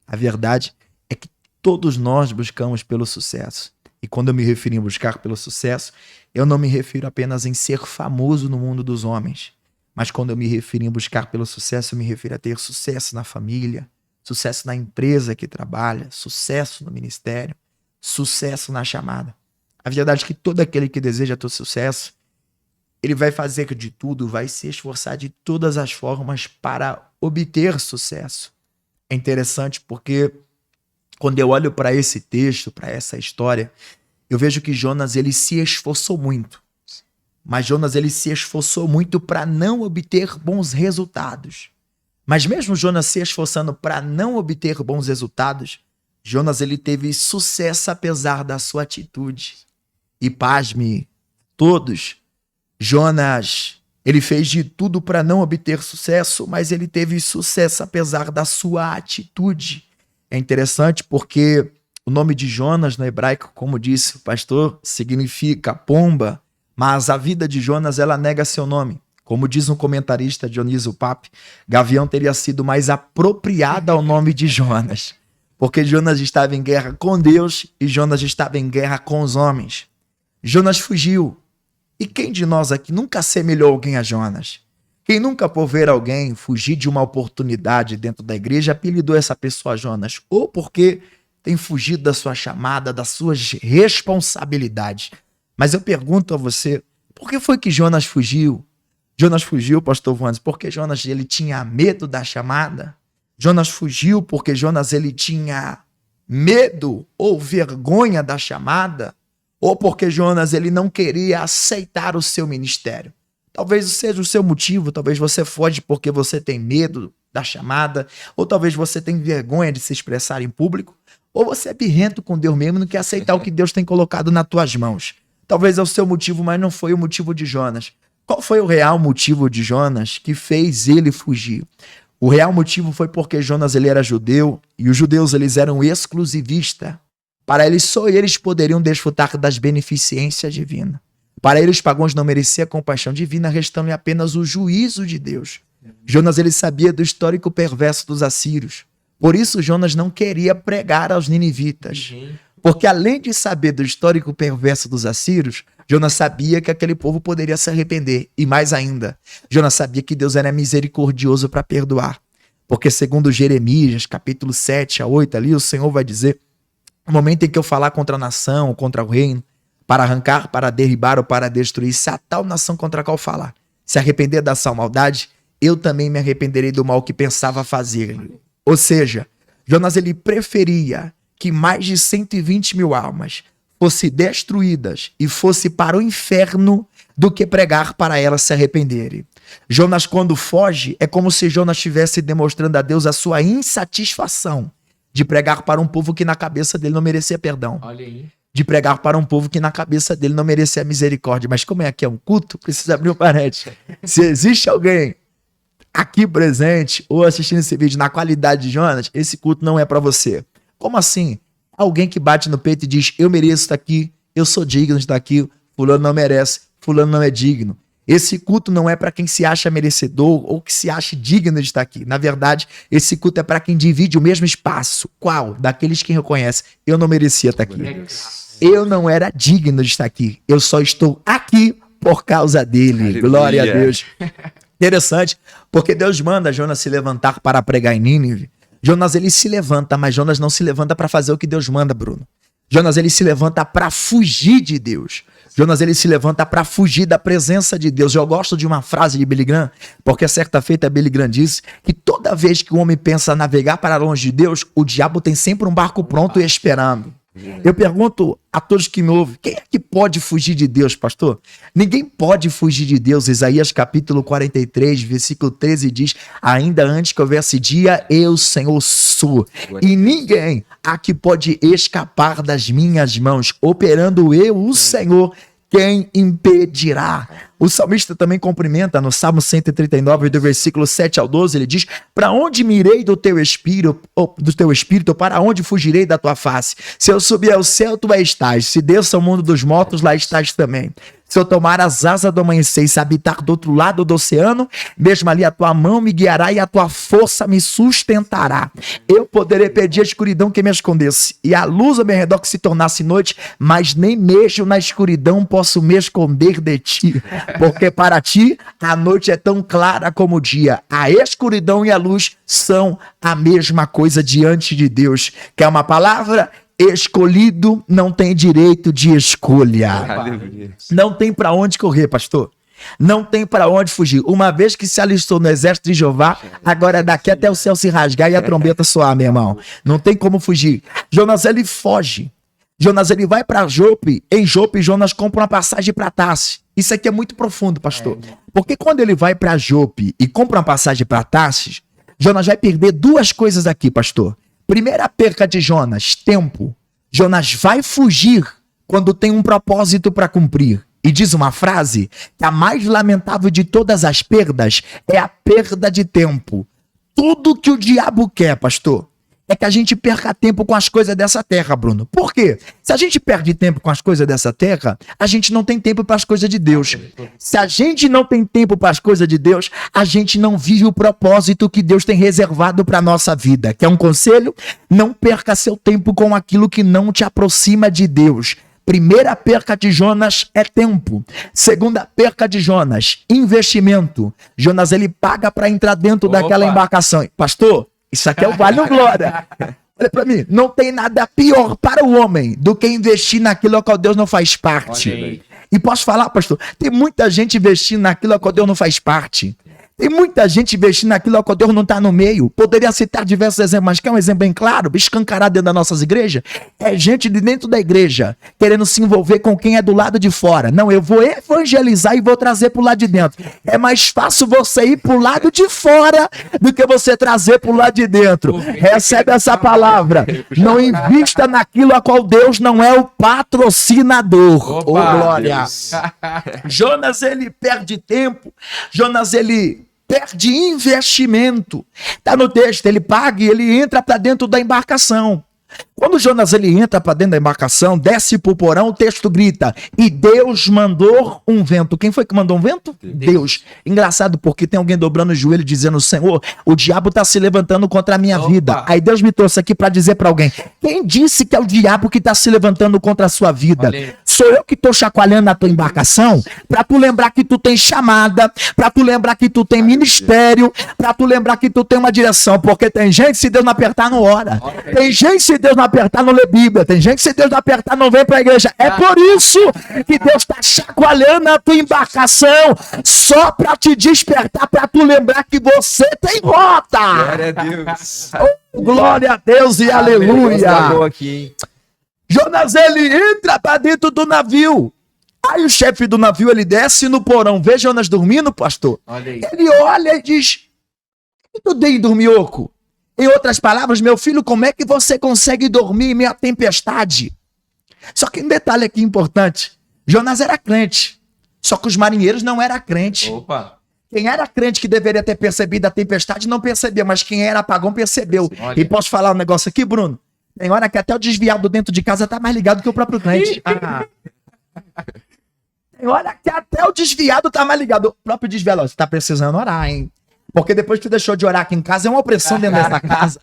A verdade é que todos nós buscamos pelo sucesso. E quando eu me refiro em buscar pelo sucesso, eu não me refiro apenas em ser famoso no mundo dos homens. Mas quando eu me refiro em buscar pelo sucesso, eu me refiro a ter sucesso na família, sucesso na empresa que trabalha, sucesso no ministério, sucesso na chamada. A verdade é que todo aquele que deseja ter sucesso, ele vai fazer de tudo, vai se esforçar de todas as formas para obter sucesso. É interessante porque quando eu olho para esse texto, para essa história, eu vejo que Jonas ele se esforçou muito. Mas Jonas ele se esforçou muito para não obter bons resultados. Mas mesmo Jonas se esforçando para não obter bons resultados, Jonas ele teve sucesso apesar da sua atitude. E pasme todos, Jonas ele fez de tudo para não obter sucesso, mas ele teve sucesso apesar da sua atitude. É interessante porque o nome de Jonas no hebraico, como disse o pastor, significa pomba, mas a vida de Jonas ela nega seu nome. Como diz um comentarista, Dionísio Pape, Gavião teria sido mais apropriado ao nome de Jonas, porque Jonas estava em guerra com Deus e Jonas estava em guerra com os homens. Jonas fugiu. E quem de nós aqui nunca assemelhou alguém a Jonas? Quem nunca, por ver alguém fugir de uma oportunidade dentro da igreja, apelidou essa pessoa Jonas? Ou porque tem fugido da sua chamada, das suas responsabilidades. Mas eu pergunto a você, por que foi que Jonas fugiu? Jonas fugiu, pastor Wandes, porque Jonas ele tinha medo da chamada? Jonas fugiu porque Jonas ele tinha medo ou vergonha da chamada? Ou porque Jonas ele não queria aceitar o seu ministério? Talvez seja o seu motivo, talvez você foge porque você tem medo da chamada, ou talvez você tem vergonha de se expressar em público, ou você é birrento com Deus mesmo e não quer aceitar o que Deus tem colocado nas tuas mãos. Talvez é o seu motivo, mas não foi o motivo de Jonas. Qual foi o real motivo de Jonas que fez ele fugir? O real motivo foi porque Jonas ele era judeu e os judeus eles eram exclusivistas. Para eles, só eles poderiam desfrutar das beneficências divinas. Para eles, pagãos não mereciam a compaixão divina, restando apenas o juízo de Deus. Jonas ele sabia do histórico perverso dos assírios. Por isso, Jonas não queria pregar aos ninivitas. Porque além de saber do histórico perverso dos assírios, Jonas sabia que aquele povo poderia se arrepender. E mais ainda, Jonas sabia que Deus era misericordioso para perdoar. Porque segundo Jeremias, capítulo 7 a 8, ali o Senhor vai dizer: no momento em que eu falar contra a nação, contra o reino, para arrancar, para derribar ou para destruir, se a tal nação contra a qual falar se arrepender da sua maldade, eu também me arrependerei do mal que pensava fazer. Ou seja, Jonas ele preferia que mais de 120 mil almas fossem destruídas e fosse para o inferno do que pregar para elas se arrependerem. Jonas, quando foge, é como se Jonas estivesse demonstrando a Deus a sua insatisfação de pregar para um povo que na cabeça dele não merecia perdão. Olha aí. De pregar para um povo que na cabeça dele não merecia misericórdia. Mas como é aqui é um culto, precisa abrir um parênteses. Se existe alguém aqui presente ou assistindo esse vídeo na qualidade de Jonas, esse culto não é para você. Como assim? Alguém que bate no peito e diz: eu mereço estar aqui, eu sou digno de estar aqui, fulano não merece, fulano não é digno. Esse culto não é para quem se acha merecedor ou que se acha digno de estar aqui. Na verdade, esse culto é para quem divide o mesmo espaço. Qual? Daqueles que reconhecem: eu não merecia estar aqui. Eu não era digno de estar aqui. Eu só estou aqui por causa dele. Aleluia. Glória a Deus. Interessante, porque Deus manda Jonas se levantar para pregar em Nínive. Jonas ele se levanta, mas Jonas não se levanta para fazer o que Deus manda, Bruno. Jonas ele se levanta para fugir de Deus. Jonas ele se levanta para fugir da presença de Deus. Eu gosto de uma frase de Billy Graham, porque certa feita Billy Graham disse que toda vez que o homem pensa navegar para longe de Deus, o diabo tem sempre um barco pronto e esperando. Eu pergunto a todos que me ouvem: quem é que pode fugir de Deus, pastor? Ninguém pode fugir de Deus. Isaías capítulo 43, versículo 13 diz: ainda antes que houvesse dia, eu, Senhor, sou. E ninguém aqui pode escapar das minhas mãos. Operando eu, o Senhor, quem impedirá? O salmista também cumprimenta no Salmo 139, do versículo 7 ao 12, ele diz: para onde me irei do teu espírito, para onde fugirei da tua face? Se eu subir ao céu, tu aí estás. Se desço ao mundo dos mortos, lá estás também. Se eu tomar as asas do amanhecer e se habitar do outro lado do oceano, mesmo ali a tua mão me guiará e a tua força me sustentará. Eu poderei pedir a escuridão que me escondesse e a luz ao meu redor que se tornasse noite, mas nem mesmo na escuridão posso me esconder de ti, porque para ti a noite é tão clara como o dia. A escuridão e a luz são a mesma coisa diante de Deus. Quer uma palavra? Escolhido não tem direito de escolha. Aleluia. Não tem para onde correr, pastor. Não tem para onde fugir. Uma vez que se alistou no exército de Jeová, agora é daqui até o céu se rasgar e a trombeta soar, meu irmão. Não tem como fugir. Jonas, ele foge. Jonas, ele vai para Jope. Em Jope, Jonas compra uma passagem para Tarsis. Isso aqui é muito profundo, pastor. Porque quando ele vai para Jope e compra uma passagem para Tarsis, Jonas vai perder duas coisas aqui, pastor. Primeira perca de Jonas, tempo. Jonas vai fugir quando tem um propósito para cumprir. E diz uma frase que a mais lamentável de todas as perdas é a perda de tempo. Tudo que o diabo quer, pastor, é que a gente perca tempo com as coisas dessa terra, Bruno. Por quê? Se a gente perde tempo com as coisas dessa terra, a gente não tem tempo para as coisas de Deus. Se a gente não tem tempo para as coisas de Deus, a gente não vive o propósito que Deus tem reservado para a nossa vida. Quer um conselho? Não perca seu tempo com aquilo que não te aproxima de Deus. Primeira perca de Jonas é tempo. Segunda perca de Jonas, investimento. Jonas, ele paga para entrar dentro daquela embarcação. Pastor, isso aqui é o Vale do Glória. Olha para mim, não tem nada pior para o homem do que investir naquilo ao qual Deus não faz parte. E posso falar, pastor, tem muita gente investindo naquilo ao qual Deus não faz parte. Tem muita gente investindo naquilo ao qual Deus não está no meio. Poderia citar diversos exemplos, mas quer um exemplo bem claro, escancarado dentro das nossas igrejas? É gente de dentro da igreja querendo se envolver com quem é do lado de fora. Não, eu vou evangelizar e vou trazer para o lado de dentro. É mais fácil você ir para o lado de fora do que você trazer para o lado de dentro. Recebe essa palavra. Não invista naquilo a qual Deus não é o patrocinador. Ô, glória. Jonas, ele perde tempo. Jonas, ele perde investimento. Tá no texto, ele paga e ele entra para dentro da embarcação. Quando Jonas ele entra para dentro da embarcação, desce pro porão, o texto grita: e Deus mandou um vento. Quem foi que mandou um vento? Deus. Engraçado, porque tem alguém dobrando o joelho dizendo: Senhor, o diabo tá se levantando contra a minha vida. Aí Deus me trouxe aqui para dizer para alguém: quem disse que é o diabo que tá se levantando contra a sua vida? Sou eu que tô chacoalhando a tua embarcação para tu lembrar que tu tem chamada, para tu lembrar que tu tem ministério, para tu lembrar que tu tem uma direção, porque tem gente, se Deus não apertar, não ora. Tem gente, se Deus não apertar, não lê Bíblia. Tem gente, se Deus não apertar, não vem pra igreja. É por isso que Deus tá chacoalhando a tua embarcação, só pra te despertar, pra tu lembrar que você tem rota. Glória a Deus. Oh, glória a Deus e aleluia. Tá bom aqui, hein? Jonas, ele entra pra dentro do navio. Aí o chefe do navio, ele desce no porão, vê Jonas dormindo, pastor. Ele olha e diz: tu tem dormioco? Em outras palavras, meu filho, como é que você consegue dormir em meio à tempestade? Só que um detalhe aqui importante: Jonas era crente, só que os marinheiros não eram crentes. Quem era crente que deveria ter percebido a tempestade não percebeu, mas quem era apagão percebeu. Olha. E posso falar um negócio aqui, Bruno? Tem hora que até o desviado dentro de casa tá mais ligado que o próprio crente. Tem hora que até o desviado tá mais ligado. O próprio desviado, você tá precisando orar, hein? Porque depois que tu deixou de orar aqui em casa, é uma opressão dentro dessa casa.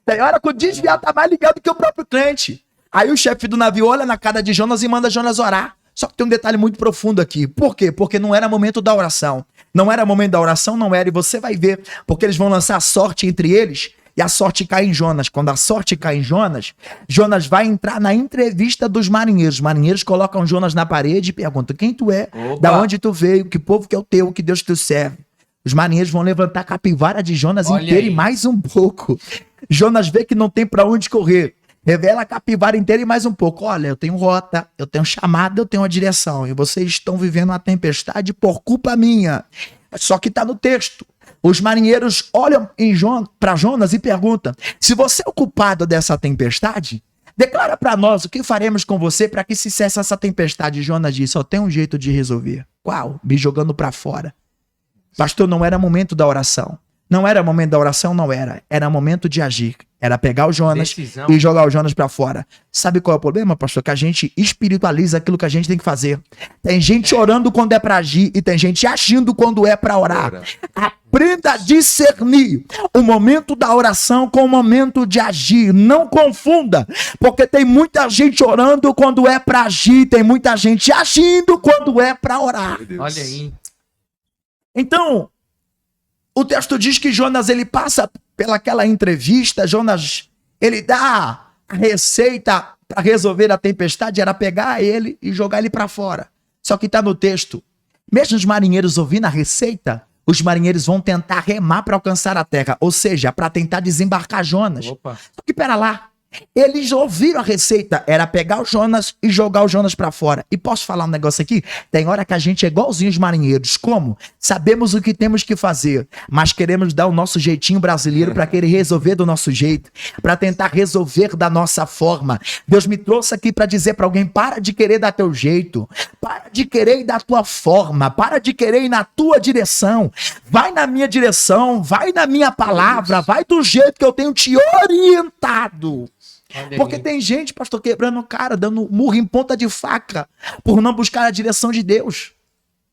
Tem hora que o desviado tá mais ligado que o próprio crente. Aí o chefe do navio olha na cara de Jonas e manda Jonas orar. Só que tem um detalhe muito profundo aqui. Por quê? Porque não era momento da oração. Não era momento da oração, não era. E você vai ver, porque eles vão lançar a sorte entre eles. E a sorte cai em Jonas. Quando a sorte cai em Jonas, Jonas vai entrar na entrevista dos marinheiros. Os marinheiros colocam Jonas na parede e perguntam: quem tu é? Da onde tu veio? Que povo que é o teu? Que Deus te serve? Os marinheiros vão levantar a capivara de Jonas inteira e mais um pouco. Jonas vê que não tem para onde correr. Revela a capivara inteira e mais um pouco. Olha, eu tenho rota, eu tenho chamada, eu tenho uma direção. E vocês estão vivendo uma tempestade por culpa minha. Só que está no texto. Os marinheiros olham para Jonas e perguntam: se você é o culpado dessa tempestade, Declara para nós o que faremos com você para que se cesse essa tempestade. Jonas disse, só tem um jeito de resolver. Qual? Me jogando para fora. Pastor, não era momento da oração. Não era momento da oração, não era. Era momento de agir. Era pegar o Jonas Decisão. e jogar o Jonas para fora. Sabe qual é o problema, pastor? Que a gente espiritualiza aquilo que a gente tem que fazer. Tem gente orando quando é para agir e tem gente agindo quando é para orar. Ora. Aprenda a discernir o momento da oração com o momento de agir. Não confunda, porque tem muita gente orando quando é para agir, tem muita gente agindo quando é para orar. Meu Deus. Olha aí. Então, o texto diz que Jonas, ele passa pelaquela entrevista, Jonas, ele dá a receita para resolver a tempestade, era pegar ele e jogar ele para fora. Só que está no texto, mesmo os marinheiros ouvindo a receita, os marinheiros vão tentar remar para alcançar a terra, ou seja, para tentar desembarcar Jonas. Opa. Só que pera lá, eles ouviram a receita, era pegar o Jonas e jogar o Jonas pra fora. E posso falar um negócio aqui? Tem hora que a gente é igualzinho os marinheiros. Como? Sabemos o que temos que fazer, mas queremos dar o nosso jeitinho brasileiro para querer resolver do nosso jeito, para tentar resolver da nossa forma. Deus me trouxe aqui para dizer para alguém, para de querer dar teu jeito, para de querer ir da tua forma, para de querer ir na tua direção. Vai na minha direção, vai na minha palavra, vai do jeito que eu tenho te orientado. Olha Porque aí. tem gente, pastor, quebrando cara, dando murro em ponta de faca, por não buscar a direção de Deus.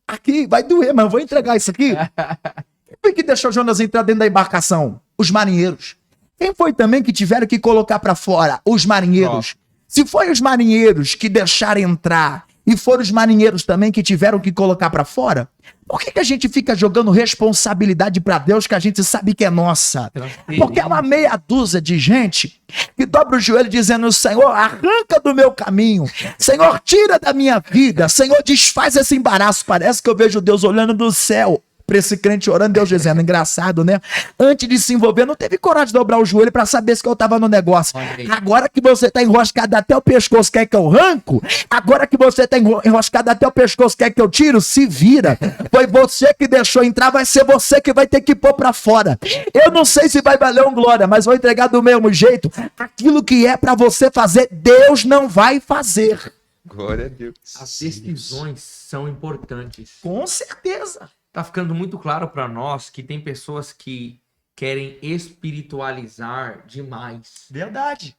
Aqui, vai doer, mas eu vou entregar isso aqui. Quem foi que deixou Jonas entrar dentro da embarcação? Os marinheiros. Quem foi também que tiveram que colocar para fora? Os marinheiros. Se foi os marinheiros que deixaram entrar e foram os marinheiros também que tiveram que colocar para fora, por que a gente fica jogando responsabilidade para Deus que a gente sabe que é nossa? Porque é uma meia dúzia de gente que dobra o joelho dizendo, Senhor, arranca do meu caminho. Senhor, tira da minha vida. Senhor, desfaz esse embaraço. Parece que eu vejo Deus olhando do céu para esse crente orando, Deus dizendo, engraçado, né? Antes de se envolver, não teve coragem de dobrar o joelho para saber se eu tava no negócio. Olha aí. Agora que você tá enroscado até o pescoço, quer que eu arranco? Agora que você tá enroscado até o pescoço, quer que eu tiro? Se vira. Foi você que deixou entrar, vai ser você que vai ter que pôr para fora. Eu não sei se vai valer um glória, mas vou entregar do mesmo jeito. Aquilo que é para você fazer, Deus não vai fazer. Glória a Deus. As decisões são importantes. Com certeza. Tá ficando muito claro para nós que tem pessoas que querem espiritualizar demais. Verdade.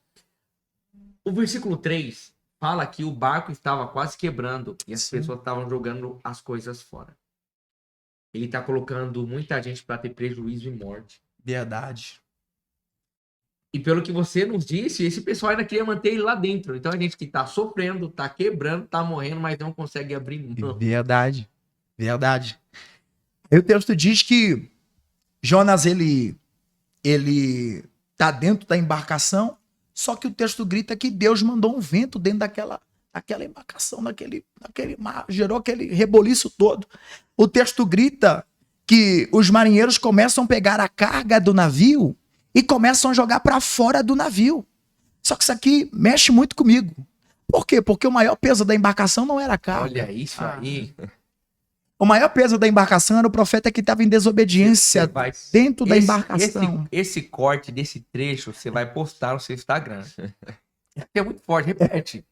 O versículo 3 fala que o barco estava quase quebrando e as Sim. pessoas estavam jogando as coisas fora. Ele tá colocando muita gente para ter prejuízo e morte. Verdade. E pelo que você nos disse, esse pessoal ainda queria manter ele lá dentro. Então a gente que tá sofrendo, tá quebrando, tá morrendo, mas não consegue abrir mão. Verdade. Verdade. Aí o texto diz que Jonas, ele tá dentro da embarcação, só que o texto grita que Deus mandou um vento dentro daquela embarcação, naquele mar, gerou aquele reboliço todo. O texto grita que os marinheiros começam a pegar a carga do navio e começam a jogar para fora do navio. Só que isso aqui mexe muito comigo. Por quê? Porque o maior peso da embarcação não era a carga. Olha isso aí. O maior peso da embarcação era o profeta que estava em desobediência Você vai- dentro da Esse- embarcação. Esse corte desse trecho você vai postar no seu Instagram. É muito forte, repete.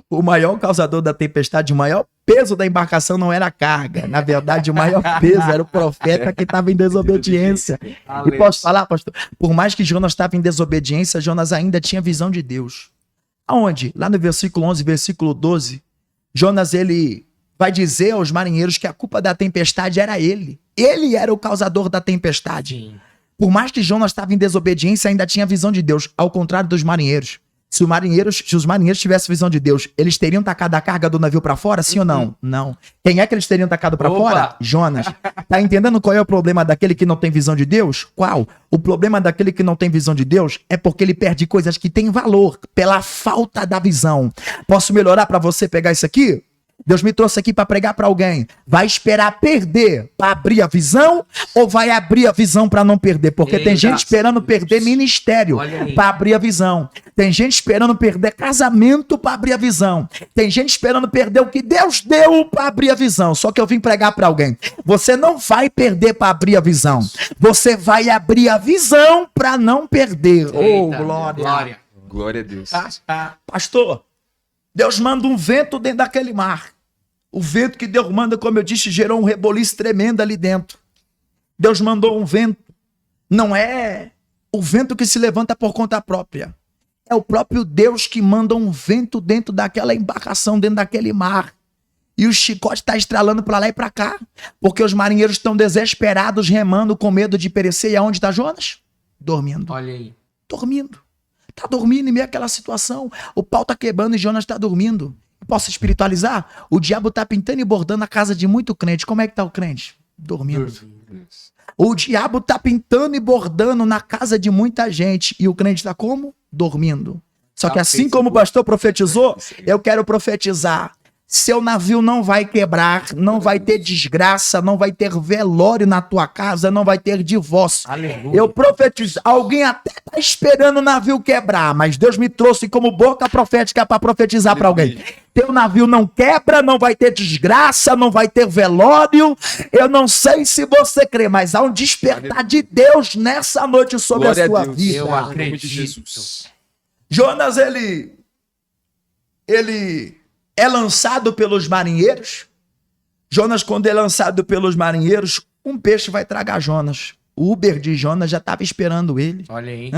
O maior causador da tempestade, o maior peso da embarcação não era a carga. Na verdade, o maior peso era o profeta que estava em desobediência. E posso falar, pastor? Por mais que Jonas estava em desobediência, Jonas ainda tinha visão de Deus. Aonde? Lá no versículo 11, versículo 12, Jonas, ele vai dizer aos marinheiros que a culpa da tempestade era ele. Ele era o causador da tempestade. Sim. Por mais que Jonas estava em desobediência, ainda tinha visão de Deus, ao contrário dos marinheiros. Se os marinheiros tivessem visão de Deus, eles teriam tacado a carga do navio para fora, sim ou não? Não. Quem é que eles teriam tacado para Opa! fora? Jonas. Tá entendendo qual é o problema daquele que não tem visão de Deus? Qual? O problema daquele que não tem visão de Deus é porque ele perde coisas que têm valor pela falta da visão. Posso melhorar para você pegar isso aqui? Deus me trouxe aqui para pregar para alguém. Vai esperar perder para abrir a visão ou vai abrir a visão para não perder? Porque tem Eita. gente esperando perder ministério Olha aí. para abrir a visão. Tem gente esperando perder casamento para abrir a visão. Tem gente esperando perder o que Deus deu para abrir a visão. Só que eu vim pregar para alguém. Você não vai perder para abrir a visão. Você vai abrir a visão para não perder. Oh, Eita, glória. Glória a Deus. Pastor, Deus manda um vento dentro daquele mar. O vento que Deus manda, como eu disse, gerou um reboliço tremendo ali dentro. Deus mandou um vento. Não é o vento que se levanta por conta própria. É o próprio Deus que manda um vento dentro daquela embarcação, dentro daquele mar. E o chicote está estralando para lá e para cá. Porque os marinheiros estão desesperados, remando com medo de perecer. E aonde está Jonas? Dormindo. Olha aí. Dormindo. Tá dormindo em meio àquela situação. O pau tá quebrando e Jonas tá dormindo. Posso espiritualizar? O diabo tá pintando e bordando a casa de muito crente. Como é que tá o crente? Dormindo. O diabo tá pintando e bordando na casa de muita gente. E o crente tá como? Dormindo. Só que assim como o pastor profetizou, eu quero profetizar. Seu navio não vai quebrar, não vai ter desgraça, não vai ter velório na tua casa, não vai ter divórcio. Aleluia. Eu profetizo, alguém até tá esperando o navio quebrar, mas Deus me trouxe como boca profética para profetizar para alguém. Teu navio não quebra, não vai ter desgraça, não vai ter velório. Eu não sei se você crê, mas há um despertar de Deus nessa noite sobre Glória a sua Deus. vida. Eu Em nome de acredito. Jesus. Jonas, ele é lançado pelos marinheiros. Jonas, quando é lançado pelos marinheiros, um peixe vai tragar Jonas. O Uber de Jonas já estava esperando ele. Olha aí.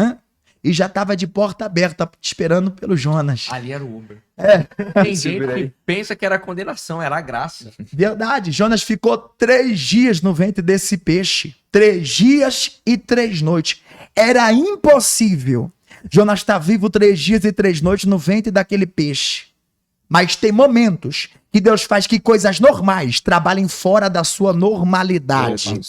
E já estava de porta aberta esperando pelo Jonas. Ali era o Uber. É. Tem gente Segura aí. que pensa que era condenação, era a graça. Verdade, Jonas ficou 3 dias no ventre desse peixe. 3 dias e 3 noites. Era impossível. Jonas está vivo 3 dias e 3 noites no ventre daquele peixe. Mas tem momentos que Deus faz que coisas normais trabalhem fora da sua normalidade.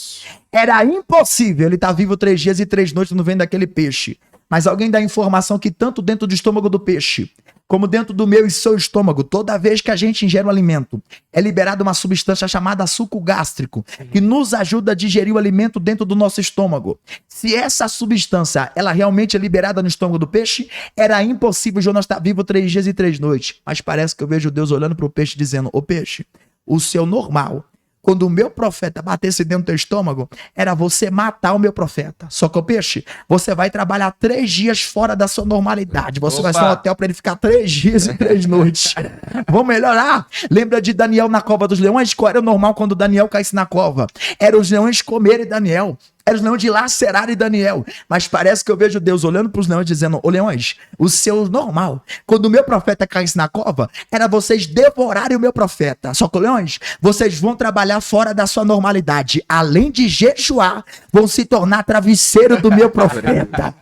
Era impossível ele estar vivo 3 dias e 3 noites no ventre daquele peixe. Mas alguém dá informação que tanto dentro do estômago do peixe, como dentro do meu e seu estômago, toda vez que a gente ingere um alimento, é liberada uma substância chamada suco gástrico, que nos ajuda a digerir o alimento dentro do nosso estômago. Se essa substância, ela realmente é liberada no estômago do peixe, era impossível Jonas estar vivo 3 dias e 3 noites. Mas parece que eu vejo Deus olhando para o peixe dizendo, ô peixe, o seu normal, quando o meu profeta batesse dentro do teu estômago, era você matar o meu profeta. Só que o peixe, você vai trabalhar 3 dias fora da sua normalidade. Você vai ser um hotel para ele ficar 3 dias e 3 noites. Vamos melhorar? Lembra de Daniel na cova dos leões? Qual era o normal quando Daniel caísse na cova? Era os leões comerem Daniel. Era os leões dilacerarem Daniel. Mas parece que eu vejo Deus olhando para os leões dizendo, ô leões, o seu normal, quando o meu profeta caísse na cova, era vocês devorarem o meu profeta. Só que, leões, vocês vão trabalhar fora da sua normalidade. Além de jejuar, vão se tornar travesseiro do meu profeta.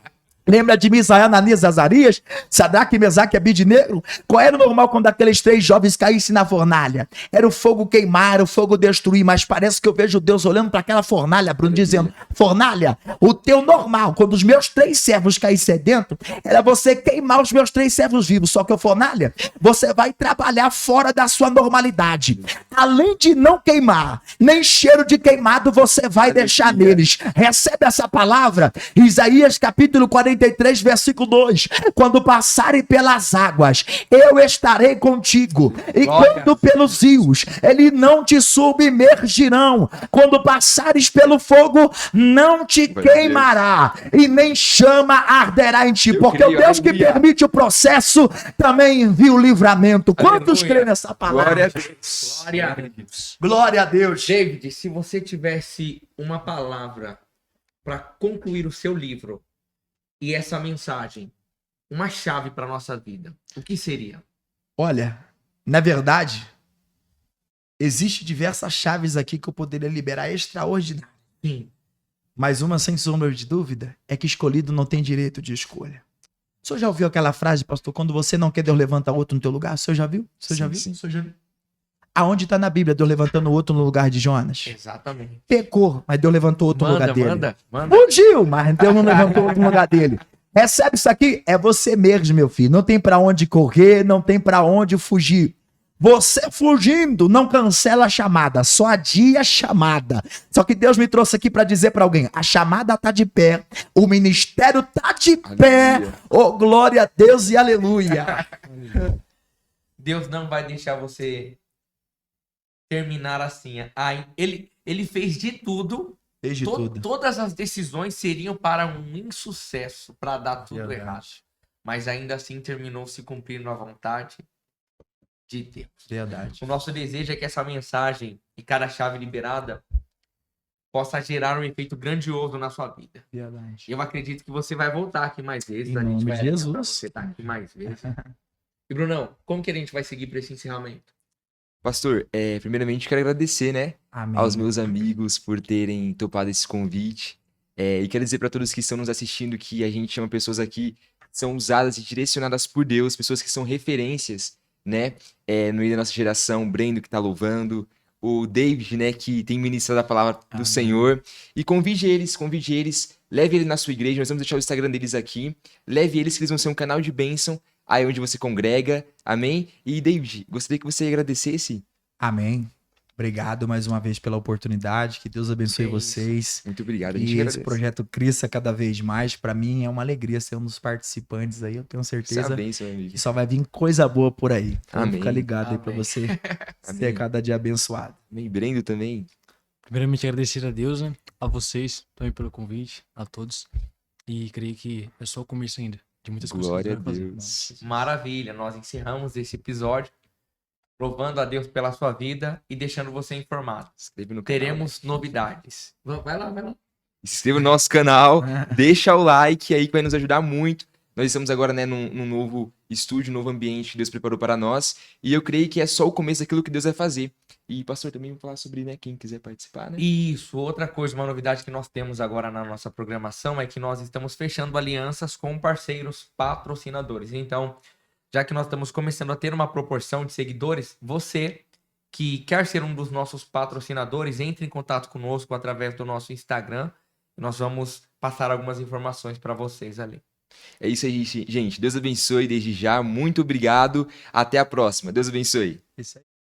Lembra de Misael, Ananias, Azarias, Sadraque, Mesaque e Abidnego? Qual era o normal quando aqueles 3 jovens caíssem na fornalha? Era o fogo queimar, era o fogo destruir, mas parece que eu vejo Deus olhando para aquela fornalha, Bruno, dizendo, fornalha, o teu normal, quando os meus 3 servos caíssem dentro, era você queimar os meus 3 servos vivos, só que, fornalha, você vai trabalhar fora da sua normalidade. Além de não queimar, nem cheiro de queimado você vai deixar neles. Recebe essa palavra, Isaías capítulo 43, versículo 2. Quando passarem pelas águas, eu estarei contigo. E quando pelos rios, eles não te submergirão. Quando passares pelo fogo, não te queimará. E nem chama arderá em ti. Porque o Deus que permite o processo também envia o livramento. Quantos creem nessa palavra? Glória a Deus. Glória a Deus. Glória a Deus. David, se você tivesse uma palavra para concluir o seu livro e essa mensagem, uma chave para nossa vida, o que seria? Olha, na verdade, existe diversas chaves aqui que eu poderia liberar extraordinário. Sim. Mas uma, sem sombra de dúvida, é que escolhido não tem direito de escolha. O senhor já ouviu aquela frase, pastor? Quando você não quer, Deus levanta outro no teu lugar. O senhor já viu? O senhor já viu? Sim. O senhor já viu? Aonde está na Bíblia Deus levantando outro no lugar de Jonas? Exatamente. Pecou, mas Deus levantou outro no lugar dele. Manda. Fugiu, mas Deus não levantou outro no lugar dele. Recebe isso aqui? É você mesmo, meu filho. Não tem pra onde correr, não tem pra onde fugir. Você fugindo não cancela a chamada, só adia a chamada. Só que Deus me trouxe aqui pra dizer pra alguém, a chamada tá de pé, o ministério tá de pé. Oh, glória a Deus e aleluia. Deus não vai deixar você terminar assim. Ele fez de tudo. Fez de tudo. Todas as decisões seriam para um insucesso, para dar tudo Verdade. errado. mas ainda assim terminou se cumprindo a vontade de Deus. Verdade. O nosso desejo é que essa mensagem e cada chave liberada possa gerar um efeito grandioso na sua vida. Verdade. Eu acredito que você vai voltar aqui mais vezes. Em A gente nome vai de alinhar Jesus. pra você estar aqui mais vezes. E Brunão, como que a gente vai seguir para esse encerramento? Pastor, primeiramente quero agradecer, né, Amém. aos meus amigos por terem topado esse convite. E quero dizer para todos que estão nos assistindo que a gente chama pessoas aqui que são usadas e direcionadas por Deus, pessoas que são referências, né, no meio da nossa geração, o Brendo que está louvando, o David, né, que tem ministrado a palavra do Amém. Senhor. E convide eles, leve eles na sua igreja, nós vamos deixar o Instagram deles aqui, leve eles que eles vão ser um canal de bênção aí onde você congrega, amém? E David, gostaria que você agradecesse. Amém. Obrigado mais uma vez pela oportunidade. Que Deus abençoe Que isso. vocês. Muito obrigado, a gente E esse agradece. projeto cresça cada vez mais. Para mim é uma alegria ser um dos participantes aí. Eu tenho Isso é certeza uma bênção, meu amigo. que só vai vir coisa boa por aí. Então Amém. fica ligado aí para Amém. você ser Amém. cada dia abençoado. Amém. Brendo também. Primeiramente, agradecer a Deus, né? A vocês também pelo convite, a todos. E creio que é só o começo ainda de muitas coisas que Glória a Deus vai fazer. Deus. Maravilha, nós encerramos esse episódio louvando a Deus pela sua vida e deixando você informado. Se inscreva no canal, Teremos novidades. Vai lá, vai lá. Se inscreva no nosso canal, deixa o like aí que vai nos ajudar muito. Nós estamos agora, né, num novo estúdio, um novo ambiente que Deus preparou para nós. E eu creio que é só o começo daquilo que Deus vai fazer. E, pastor, também vou falar sobre, né, quem quiser participar, né? Isso, outra coisa, uma novidade que nós temos agora na nossa programação é que nós estamos fechando alianças com parceiros patrocinadores. Então, já que nós estamos começando a ter uma proporção de seguidores, você que quer ser um dos nossos patrocinadores, entre em contato conosco através do nosso Instagram. Nós vamos passar algumas informações para vocês ali. É isso aí, gente. Deus abençoe desde já. Muito obrigado. Até a próxima. Deus abençoe. Isso aí.